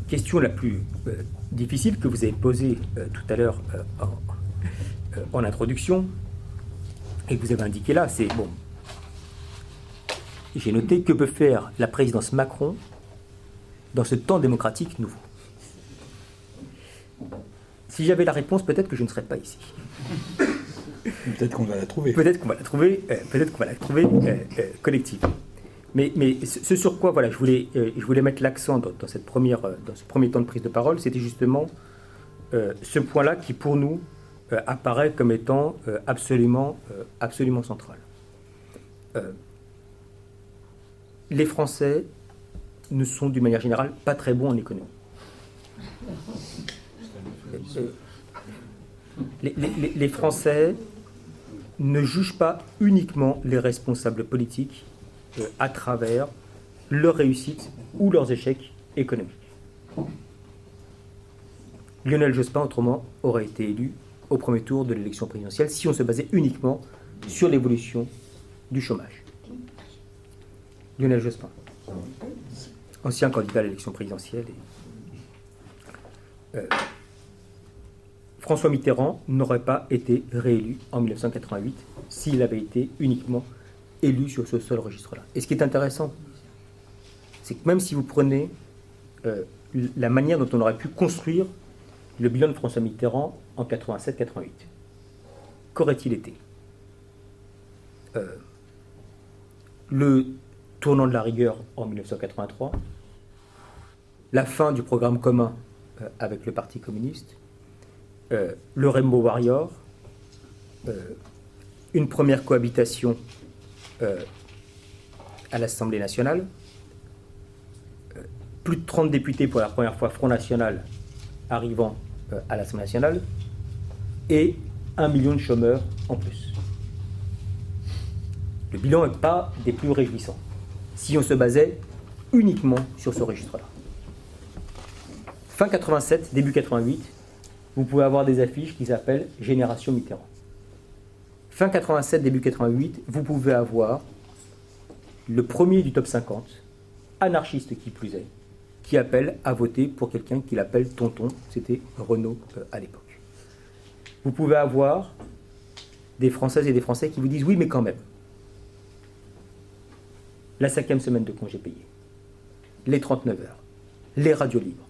Speaker 2: question la plus difficile que vous avez posée tout à l'heure en introduction, et que vous avez indiqué là, c'est bon. J'ai noté que peut faire la présidence Macron dans ce temps démocratique nouveau. Si j'avais la réponse, peut-être que je ne serais pas ici.
Speaker 3: Peut-être qu'on va la trouver.
Speaker 2: Peut-être qu'on va la trouver, collective. Mais ce sur quoi voilà, je voulais mettre l'accent dans ce premier temps de prise de parole, c'était justement ce point-là qui, pour nous, apparaît comme étant absolument central. les Français ne sont d'une manière générale pas très bons en économie. Les Français ne jugent pas uniquement les responsables politiques à travers leur réussite ou leurs échecs économiques. Lionel Jospin, autrement, aurait été élu au premier tour de l'élection présidentielle si on se basait uniquement sur l'évolution du chômage. Lionel Jospin, ancien candidat à l'élection présidentielle. François Mitterrand n'aurait pas été réélu en 1988 s'il avait été uniquement élu sur ce seul registre-là. Et ce qui est intéressant, c'est que même si vous prenez la manière dont on aurait pu construire le bilan de François Mitterrand en 87-88, qu'aurait-il été? Le tournant de la rigueur en 1983, la fin du programme commun avec le Parti communiste, le Rainbow Warrior, une première cohabitation à l'Assemblée nationale, plus de 30 députés pour la première fois Front National arrivant à l'Assemblée nationale, et 1 million de chômeurs en plus. Le bilan n'est pas des plus réjouissants, si on se basait uniquement sur ce registre-là. Fin 87, début 88, vous pouvez avoir des affiches qui s'appellent Génération Mitterrand. Fin 87, début 88, vous pouvez avoir le premier du top 50, anarchiste qui plus est, qui appelle à voter pour quelqu'un qu'il appelle tonton, c'était Renaud à l'époque. Vous pouvez avoir des Françaises et des Français qui vous disent oui mais quand même. La 5e semaine de congé payé, les 39 heures, les radios libres,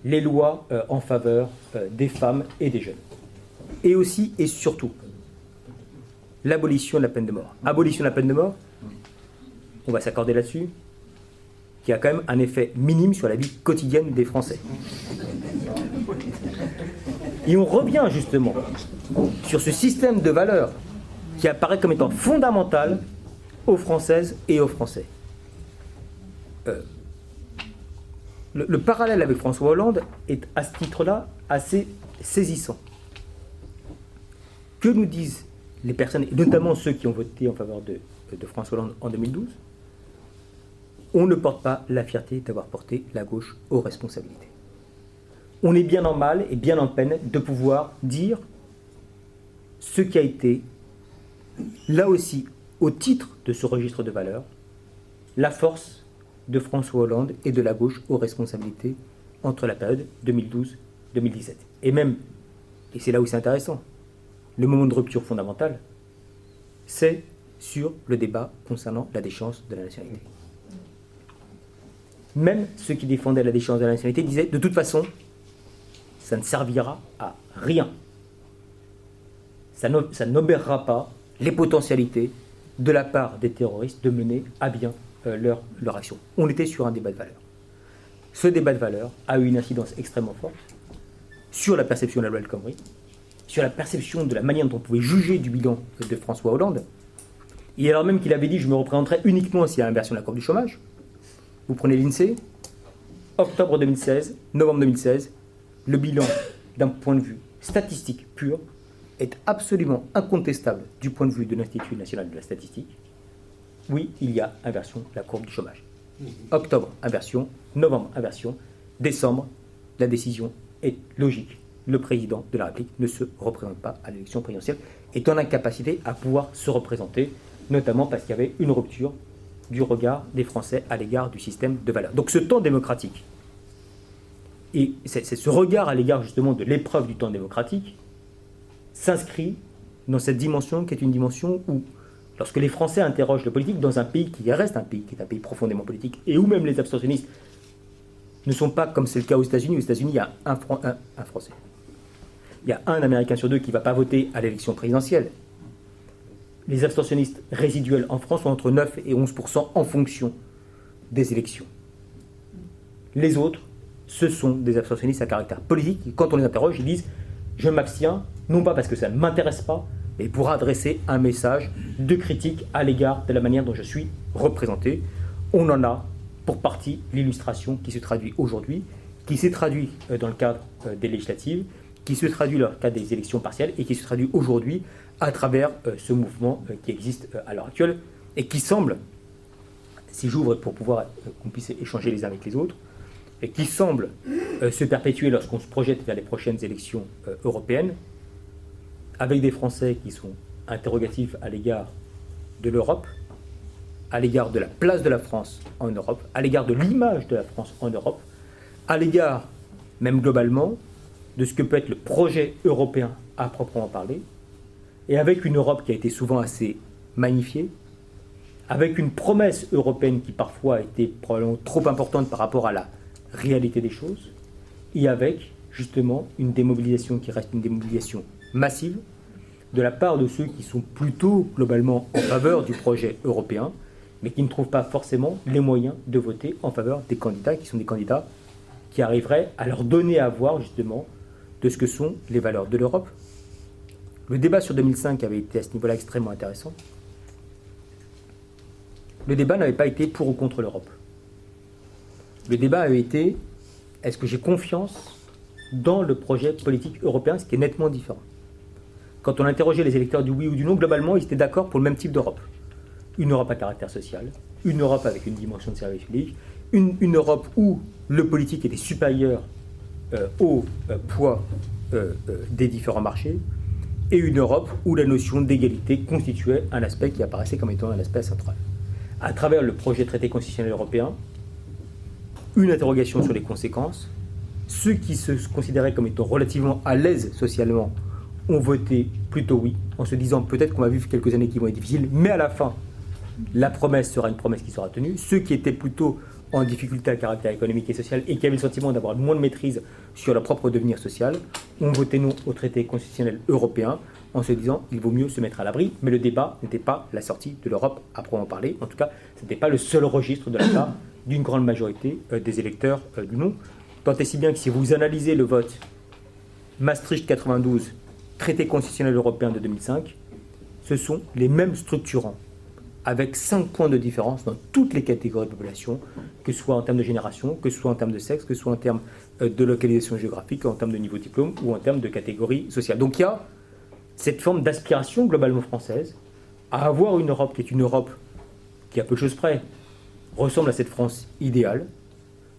Speaker 2: les lois en faveur des femmes et des jeunes. Et aussi et surtout, l'abolition de la peine de mort. Abolition de la peine de mort, on va s'accorder là-dessus, qui a quand même un effet minime sur la vie quotidienne des Français. Et on revient justement sur ce système de valeurs qui apparaît comme étant fondamental aux Françaises et aux Français. Le parallèle avec François Hollande est à ce titre-là assez saisissant. Que nous disent les personnes, et notamment ceux qui ont voté en faveur de François Hollande en 2012 ? On ne porte pas la fierté d'avoir porté la gauche aux responsabilités. On est bien en mal et bien en peine de pouvoir dire ce qui a été, là aussi, au titre de ce registre de valeurs, la force de François Hollande et de la gauche aux responsabilités entre la période 2012-2017. Et même, et c'est là où c'est intéressant, le moment de rupture fondamentale, c'est sur le débat concernant la déchéance de la nationalité. Même ceux qui défendaient la déchéance de la nationalité disaient de toute façon, ça ne servira à rien. Ça n'obérera pas les potentialités de la part des terroristes de mener à bien leur action. On était sur un débat de valeurs. Ce débat de valeurs a eu une incidence extrêmement forte sur la perception de la loi El Khomri, sur la perception de la manière dont on pouvait juger du bilan de François Hollande. Et alors même qu'il avait dit « je me représenterai uniquement s'il y a inversion de la courbe du chômage », vous prenez l'INSEE, octobre 2016, novembre 2016, le bilan d'un point de vue statistique pur est absolument incontestable du point de vue de l'Institut national de la statistique. Oui, il y a inversion de la courbe du chômage. Octobre, inversion, novembre, inversion, décembre, la décision est logique. Le président de la République ne se représente pas à l'élection présidentielle, est en incapacité à pouvoir se représenter, notamment parce qu'il y avait une rupture du regard des Français à l'égard du système de valeurs. Donc ce temps démocratique, et c'est ce regard à l'égard justement de l'épreuve du temps démocratique, s'inscrit dans cette dimension qui est une dimension où, lorsque les Français interrogent le politique dans un pays qui reste un pays, qui est un pays profondément politique, et où même les abstentionnistes ne sont pas comme c'est le cas aux États-Unis. Aux États-Unis, il y a un Français. Il y a un Américain sur deux qui ne va pas voter à l'élection présidentielle. Les abstentionnistes résiduels en France sont entre 9 et 11% en fonction des élections. Les autres, ce sont des abstentionnistes à caractère politique. Et quand on les interroge, ils disent « je m'abstiens, non pas parce que ça ne m'intéresse pas, mais pour adresser un message de critique à l'égard de la manière dont je suis représenté ». on en a pour partie l'illustration qui se traduit aujourd'hui, qui s'est traduit dans le cadre des législatives, qui se traduit dans le cadre des élections partielles et qui se traduit aujourd'hui à travers ce mouvement qui existe à l'heure actuelle et qui semble, si j'ouvre pour pouvoir qu'on puisse échanger les uns avec les autres, et qui semble se perpétuer lorsqu'on se projette vers les prochaines élections européennes, avec des Français qui sont interrogatifs à l'égard de l'Europe, à l'égard de la place de la France en Europe, à l'égard de l'image de la France en Europe, à l'égard, même globalement, de ce que peut être le projet européen à proprement parler, et avec une Europe qui a été souvent assez magnifiée, avec une promesse européenne qui parfois a été probablement trop importante par rapport à la réalité des choses, et avec justement une démobilisation qui reste une démobilisation massive de la part de ceux qui sont plutôt globalement en faveur du projet européen, mais qui ne trouvent pas forcément les moyens de voter en faveur des candidats qui sont des candidats qui arriveraient à leur donner à voir justement de ce que sont les valeurs de l'Europe. Le débat sur 2005 avait été à ce niveau-là extrêmement intéressant. Le débat n'avait pas été pour ou contre l'Europe. Le débat avait été, est-ce que j'ai confiance dans le projet politique européen, ce qui est nettement différent. Quand on interrogeait les électeurs du oui ou du non, globalement, ils étaient d'accord pour le même type d'Europe. Une Europe à caractère social, une Europe avec une dimension de service public, une Europe où le politique était supérieur au poids des différents marchés, et une Europe où la notion d'égalité constituait un aspect qui apparaissait comme étant un aspect central. À travers le projet de traité constitutionnel européen, une interrogation sur les conséquences. Ceux qui se considéraient comme étant relativement à l'aise socialement ont voté plutôt oui, en se disant peut-être qu'on va vivre quelques années qui vont être difficiles, mais à la fin, la promesse sera une promesse qui sera tenue. Ceux qui étaient plutôt en difficulté à caractère économique et social et qui avaient le sentiment d'avoir moins de maîtrise sur leur propre devenir social ont voté non au traité constitutionnel européen en se disant il vaut mieux se mettre à l'abri, mais le débat n'était pas la sortie de l'Europe à proprement parler. En tout cas, ce n'était pas le seul registre de la part d'une grande majorité des électeurs du non. Tant et si bien que si vous analysez le vote Maastricht 92, traité constitutionnel européen de 2005, ce sont les mêmes structurants, avec 5 points de différence dans toutes les catégories de population, que ce soit en termes de génération, que ce soit en termes de sexe, que ce soit en termes de localisation géographique, en termes de niveau de diplôme ou en termes de catégorie sociale. Donc il y a cette forme d'aspiration globalement française à avoir une Europe qui est une Europe qui, à peu de choses près, ressemble à cette France idéale,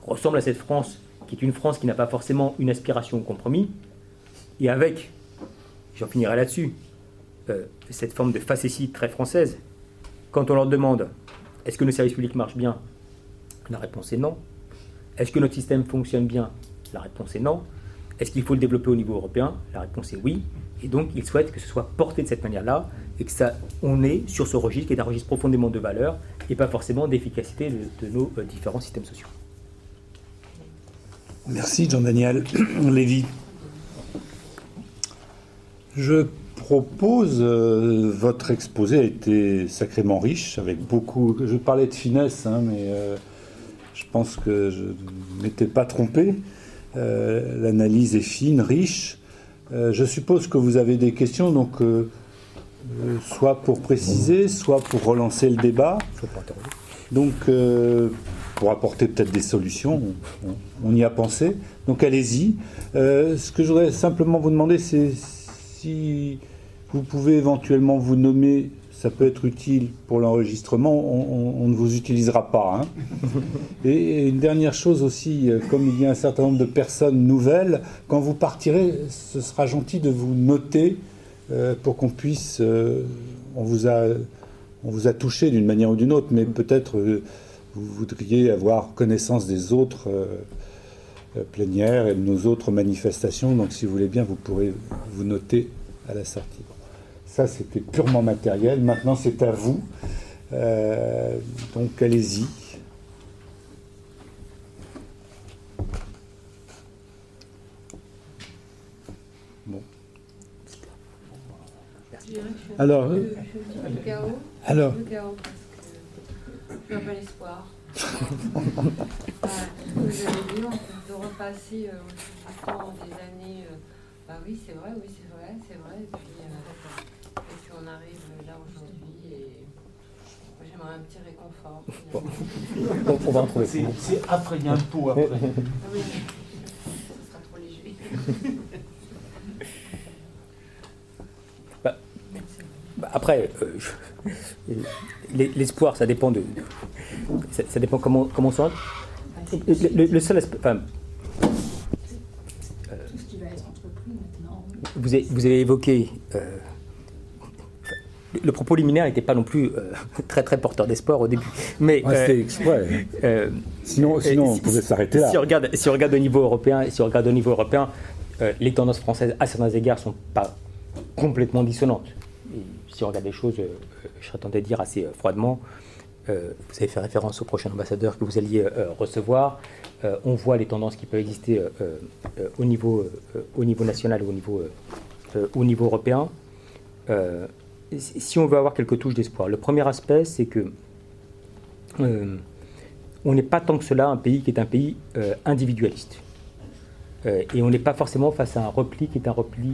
Speaker 2: ressemble à cette France qui est une France qui n'a pas forcément une aspiration au compromis, et avec, j'en finirai là-dessus, cette forme de facétie très française. Quand on leur demande « est-ce que nos services publics marchent bien ?», la réponse est non. Est-ce que notre système fonctionne bien ? La réponse est non. Est-ce qu'il faut le développer au niveau européen ? La réponse est oui. Et donc, ils souhaitent que ce soit porté de cette manière-là et que ça, on est sur ce registre qui est un registre profondément de valeurs et pas forcément d'efficacité de nos différents systèmes sociaux.
Speaker 3: Merci Jean-Daniel. Lévy.
Speaker 1: Je propose, votre exposé a été sacrément riche, avec beaucoup... Je parlais de finesse, mais je pense que je ne m'étais pas trompé. L'analyse est fine, riche. Je suppose que vous avez des questions, donc soit pour préciser, soit pour relancer le débat. Donc, pour apporter peut-être des solutions, on y a pensé. Donc allez-y. Ce que je voudrais simplement vous demander, c'est si vous pouvez éventuellement vous nommer, ça peut être utile pour l'enregistrement, on ne vous utilisera pas. Et une dernière chose aussi, comme il y a un certain nombre de personnes nouvelles, quand vous partirez, ce sera gentil de vous noter pour qu'on puisse... on vous a touché d'une manière ou d'une autre, mais peut-être vous voudriez avoir connaissance des autres plénières et de nos autres manifestations. Donc si vous voulez bien, vous pourrez vous noter à la sortie. Ça, c'était purement matériel. Maintenant, c'est à vous. Donc, allez-y. Bon. Alors,
Speaker 4: le chaos.
Speaker 1: Alors,
Speaker 4: Le chaos, parce que je n'ai pas l'espoir. Vous avez dit, de repasser au temps des années. Oui, c'est vrai, c'est vrai. Et puis on arrive là aujourd'hui et J'aimerais un petit réconfort.
Speaker 2: Bon. On va en trouver.
Speaker 5: C'est après, il y a un pot après.
Speaker 4: Ah oui, ça sera trop léger.
Speaker 2: Après, l'espoir, ça dépend de. Ça dépend comment on s'en. Le seul aspect. Enfin,
Speaker 6: Tout ce qui va être entrepris maintenant.
Speaker 2: vous avez évoqué. Le propos liminaire n'était pas non plus très très porteur d'espoir au début. Mais
Speaker 1: sinon on pouvait s'arrêter là.
Speaker 2: Si on regarde au niveau européen, les tendances françaises à certains égards ne sont pas complètement dissonantes. Et si on regarde les choses, je serais tenté de dire assez froidement. Vous avez fait référence au prochain ambassadeur que vous alliez recevoir. On voit les tendances qui peuvent exister au niveau national ou au niveau européen. Si on veut avoir quelques touches d'espoir, le premier aspect, c'est que on n'est pas tant que cela un pays qui est un pays individualiste. Et on n'est pas forcément face à un repli qui est un repli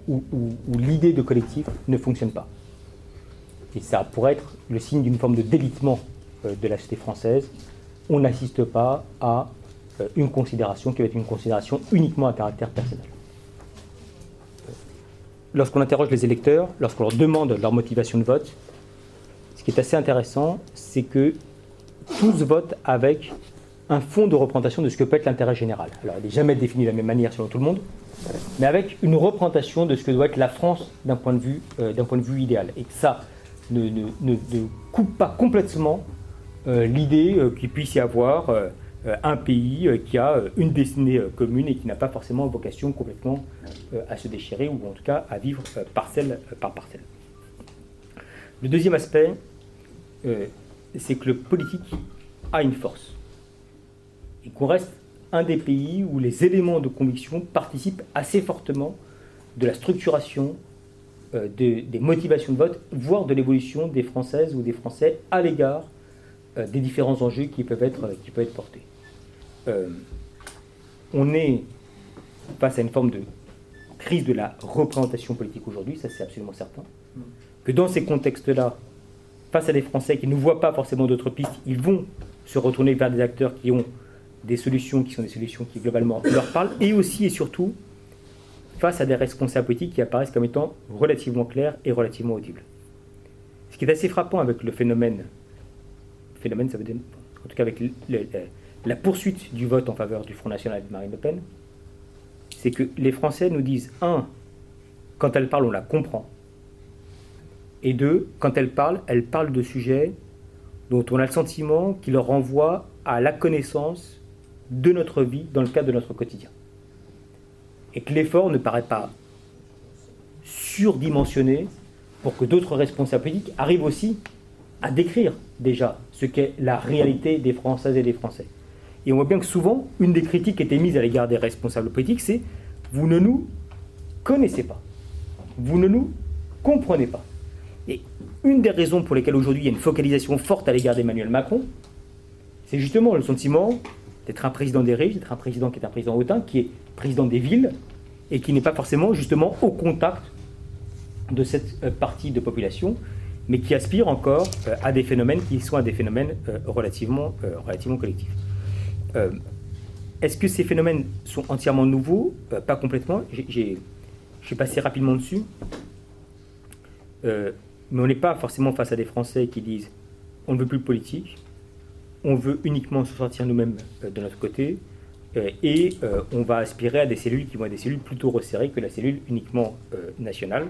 Speaker 2: où l'idée de collectif ne fonctionne pas. Et ça pourrait être le signe d'une forme de délitement de la société française. On n'assiste pas à une considération qui va être une considération uniquement à caractère personnel. Lorsqu'on interroge les électeurs, lorsqu'on leur demande leur motivation de vote, ce qui est assez intéressant, c'est que tous votent avec un fond de représentation de ce que peut être l'intérêt général. Alors, il n'est jamais défini de la même manière selon tout le monde, mais avec une représentation de ce que doit être la France d'un point de vue idéal. Et que ça ne coupe pas complètement l'idée qu'il puisse y avoir un pays qui a une destinée commune et qui n'a pas forcément vocation complètement à se déchirer, ou en tout cas à vivre parcelle par parcelle. Le deuxième aspect, c'est que le politique a une force. Et qu'on reste un des pays où les éléments de conviction participent assez fortement de la structuration des motivations de vote, voire de l'évolution des Françaises ou des Français à l'égard des différents enjeux qui peuvent être portés. On est face à une forme de crise de la représentation politique aujourd'hui, ça c'est absolument certain. Que dans ces contextes-là, face à des Français qui ne voient pas forcément d'autres pistes, ils vont se retourner vers des acteurs qui ont des solutions qui sont des solutions qui globalement leur parlent, et aussi et surtout face à des responsables politiques qui apparaissent comme étant relativement clairs et relativement audibles. Ce qui est assez frappant avec le phénomène ça veut dire, en tout cas avec la poursuite du vote en faveur du Front National de Marine Le Pen, c'est que les Français nous disent, un, quand elle parle, on la comprend, et deux, quand elle parle de sujets dont on a le sentiment qu'ils leur renvoient à la connaissance de notre vie dans le cadre de notre quotidien. Et que l'effort ne paraît pas surdimensionné pour que d'autres responsables politiques arrivent aussi à décrire déjà ce qu'est la réalité des Françaises et des Français. Et on voit bien que souvent, une des critiques qui était mise à l'égard des responsables politiques, c'est « vous ne nous connaissez pas, vous ne nous comprenez pas ». Et une des raisons pour lesquelles aujourd'hui il y a une focalisation forte à l'égard d'Emmanuel Macron, c'est justement le sentiment d'être un président des riches, d'être un président qui est un président hautain, qui est président des villes, et qui n'est pas forcément justement au contact de cette partie de population, mais qui aspire encore à des phénomènes qui sont à des phénomènes relativement collectifs. Est-ce que ces phénomènes sont entièrement nouveaux ? Pas complètement. Je suis passé rapidement dessus. Mais on n'est pas forcément face à des Français qui disent « on ne veut plus de politique, on veut uniquement se sortir nous-mêmes de notre côté, et on va aspirer à des cellules qui vont être des cellules plutôt resserrées que la cellule uniquement nationale ».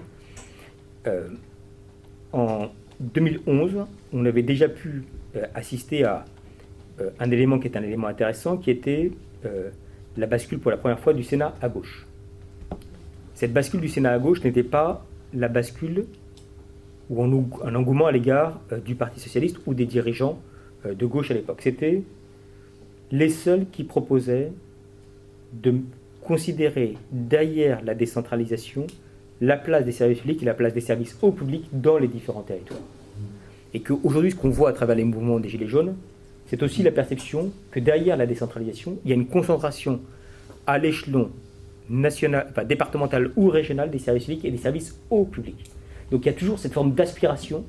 Speaker 2: En 2011, on avait déjà pu assister à un élément qui est un élément intéressant, qui était la bascule pour la première fois du Sénat à gauche. Cette bascule du Sénat à gauche n'était pas la bascule ou un engouement à l'égard du Parti socialiste ou des dirigeants de gauche à l'époque. C'était les seuls qui proposaient de considérer derrière la décentralisation la place des services publics et la place des services au public dans les différents territoires. Et qu'aujourd'hui, ce qu'on voit à travers les mouvements des Gilets jaunes, c'est aussi la perception que derrière la décentralisation, il y a une concentration à l'échelon national, enfin, départemental ou régional des services publics et des services au public. Donc il y a toujours cette forme d'aspiration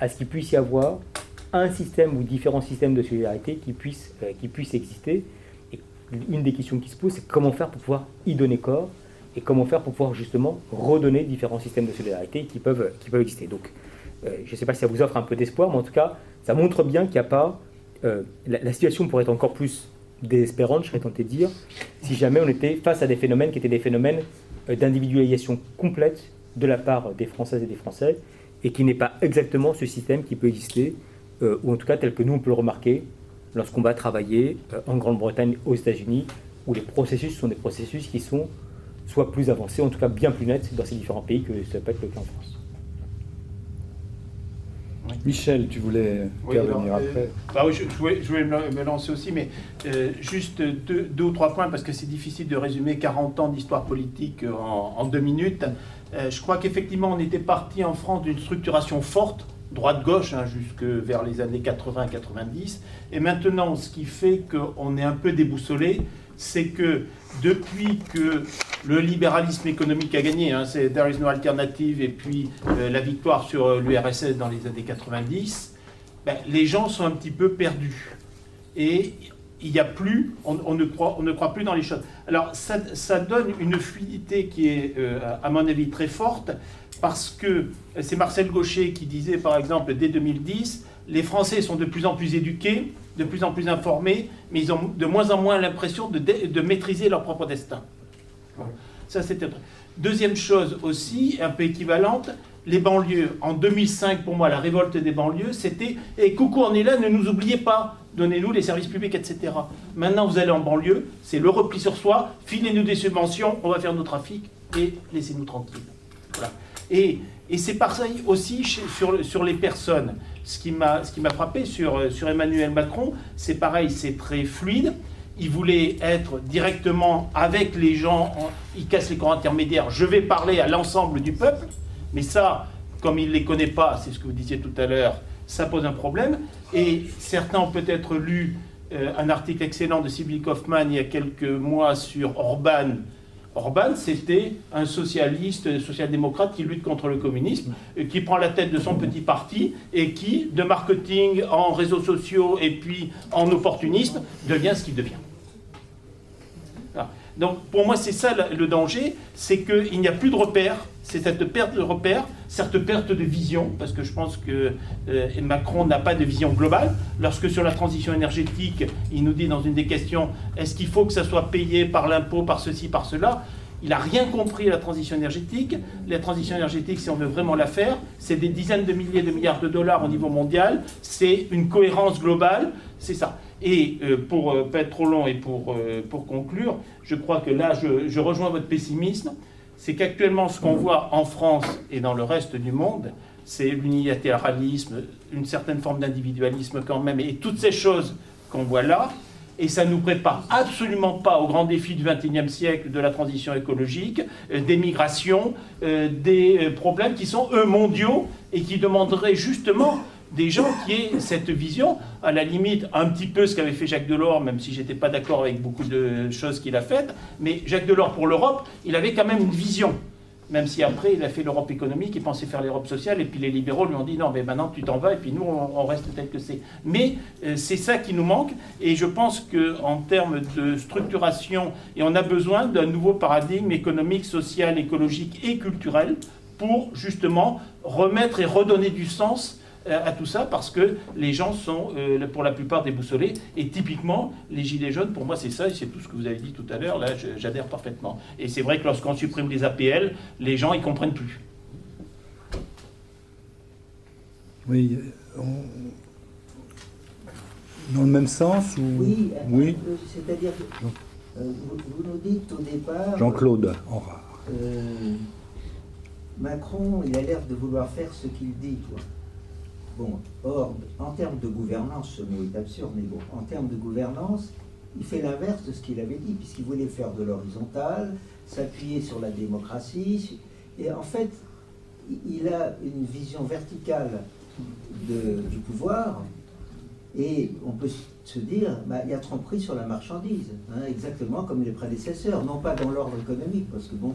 Speaker 2: à ce qu'il puisse y avoir un système ou différents systèmes de solidarité qui puissent exister. Et une des questions qui se pose, c'est comment faire pour pouvoir y donner corps et comment faire pour pouvoir justement redonner différents systèmes de solidarité qui peuvent exister. Donc, je ne sais pas si ça vous offre un peu d'espoir, mais en tout cas, ça montre bien qu'il n'y a pas... la situation pourrait être encore plus désespérante, je serais tenté de dire, si jamais on était face à des phénomènes qui étaient des phénomènes d'individualisation complète de la part des Françaises et des Français, et qui n'est pas exactement ce système qui peut exister, ou en tout cas tel que nous on peut le remarquer lorsqu'on va travailler en Grande-Bretagne, aux États-Unis, où les processus sont des processus qui sont soit plus avancés, en tout cas bien plus nets dans ces différents pays que ça peut être le cas en France.
Speaker 3: Michel, tu voulais intervenir après.
Speaker 5: Oui, je voulais me lancer aussi, mais juste deux ou trois points, parce que c'est difficile de résumer 40 ans d'histoire politique en 2 minutes. Je crois qu'effectivement, on était parti en France d'une structuration forte, droite-gauche, jusque vers les années 80-90. Et maintenant, ce qui fait qu'on est un peu déboussolé, c'est que depuis que le libéralisme économique a gagné, c'est There is no alternative, et puis la victoire sur l'URSS dans les années 90, les gens sont un petit peu perdus. Et il n'y a plus, on ne croit plus dans les choses. Alors ça donne une fluidité qui est, à mon avis, très forte, parce que c'est Marcel Gauchet qui disait, par exemple, dès 2010, les Français sont de plus en plus éduqués, de plus en plus informés, mais ils ont de moins en moins l'impression de maîtriser leur propre destin. Voilà. Ça, c'était... Deuxième chose aussi, un peu équivalente, les banlieues. En 2005, pour moi, la révolte des banlieues, c'était « Eh, coucou, on est là, ne nous oubliez pas, donnez-nous les services publics, etc. » Maintenant, vous allez en banlieue, c'est le repli sur soi, filez-nous des subventions, on va faire nos trafics, et laissez-nous tranquilles. Voilà. Et c'est pareil aussi sur les personnes. Ce qui m'a frappé sur Emmanuel Macron, c'est pareil, c'est très fluide. Il voulait être directement avec les gens, il casse les corps intermédiaires, je vais parler à l'ensemble du peuple, mais ça, comme il ne les connaît pas, c'est ce que vous disiez tout à l'heure, ça pose un problème. Et certains ont peut-être lu un article excellent de Sybille Kaufmann il y a quelques mois sur Orban. Orban, c'était un socialiste, social-démocrate qui lutte contre le communisme, qui prend la tête de son petit parti et qui, de marketing en réseaux sociaux et puis en opportunisme, devient ce qu'il devient. Voilà. Donc pour moi, c'est ça le danger, c'est qu'il n'y a plus de repères, c'est cette perte de repères, cette perte de vision, parce que je pense que Macron n'a pas de vision globale. Lorsque sur la transition énergétique, il nous dit dans une des questions, est-ce qu'il faut que ça soit payé par l'impôt, par ceci, par cela ? Il n'a rien compris à la transition énergétique. La transition énergétique, si on veut vraiment la faire, c'est des dizaines de milliers de milliards de dollars au niveau mondial, c'est une cohérence globale, c'est ça. Et pour ne pas être trop long et pour conclure, je crois que là, je rejoins votre pessimisme, c'est qu'actuellement, ce qu'on voit en France et dans le reste du monde, c'est l'unilatéralisme, une certaine forme d'individualisme quand même, et toutes ces choses qu'on voit là, et ça ne nous prépare absolument pas aux grands défis du XXIe siècle, de la transition écologique, des migrations, des problèmes qui sont, eux, mondiaux, et qui demanderaient justement des gens qui aient cette vision, à la limite, un petit peu ce qu'avait fait Jacques Delors, même si je n'étais pas d'accord avec beaucoup de choses qu'il a faites, mais Jacques Delors, pour l'Europe, il avait quand même une vision. Même si après, il a fait l'Europe économique, il pensait faire l'Europe sociale, et puis les libéraux lui ont dit non, mais maintenant tu t'en vas, et puis nous, on reste tel que c'est. Mais c'est ça qui nous manque, et je pense qu'en termes de structuration, et on a besoin d'un nouveau paradigme économique, social, écologique et culturel pour justement remettre et redonner du sens à tout ça, parce que les gens sont pour la plupart déboussolés, et typiquement les gilets jaunes, pour moi c'est ça, et c'est tout ce que vous avez dit tout à l'heure, là j'adhère parfaitement. Et c'est vrai que lorsqu'on supprime les APL, les gens ils comprennent plus.
Speaker 3: Oui, dans le même sens ou...
Speaker 7: Oui,
Speaker 3: oui.
Speaker 7: C'est-à-dire que vous nous dites au départ...
Speaker 3: Jean-Claude Henrard.
Speaker 7: Macron, il a l'air de vouloir faire ce qu'il dit, quoi. Bon, or, en termes de gouvernance, ce mot est absurde, mais bon, en termes de gouvernance, il fait l'inverse de ce qu'il avait dit, puisqu'il voulait faire de l'horizontal, s'appuyer sur la démocratie, et en fait, il a une vision verticale du pouvoir, et on peut se dire, il y a tromperie sur la marchandise, exactement comme les prédécesseurs, non pas dans l'ordre économique, parce que bon,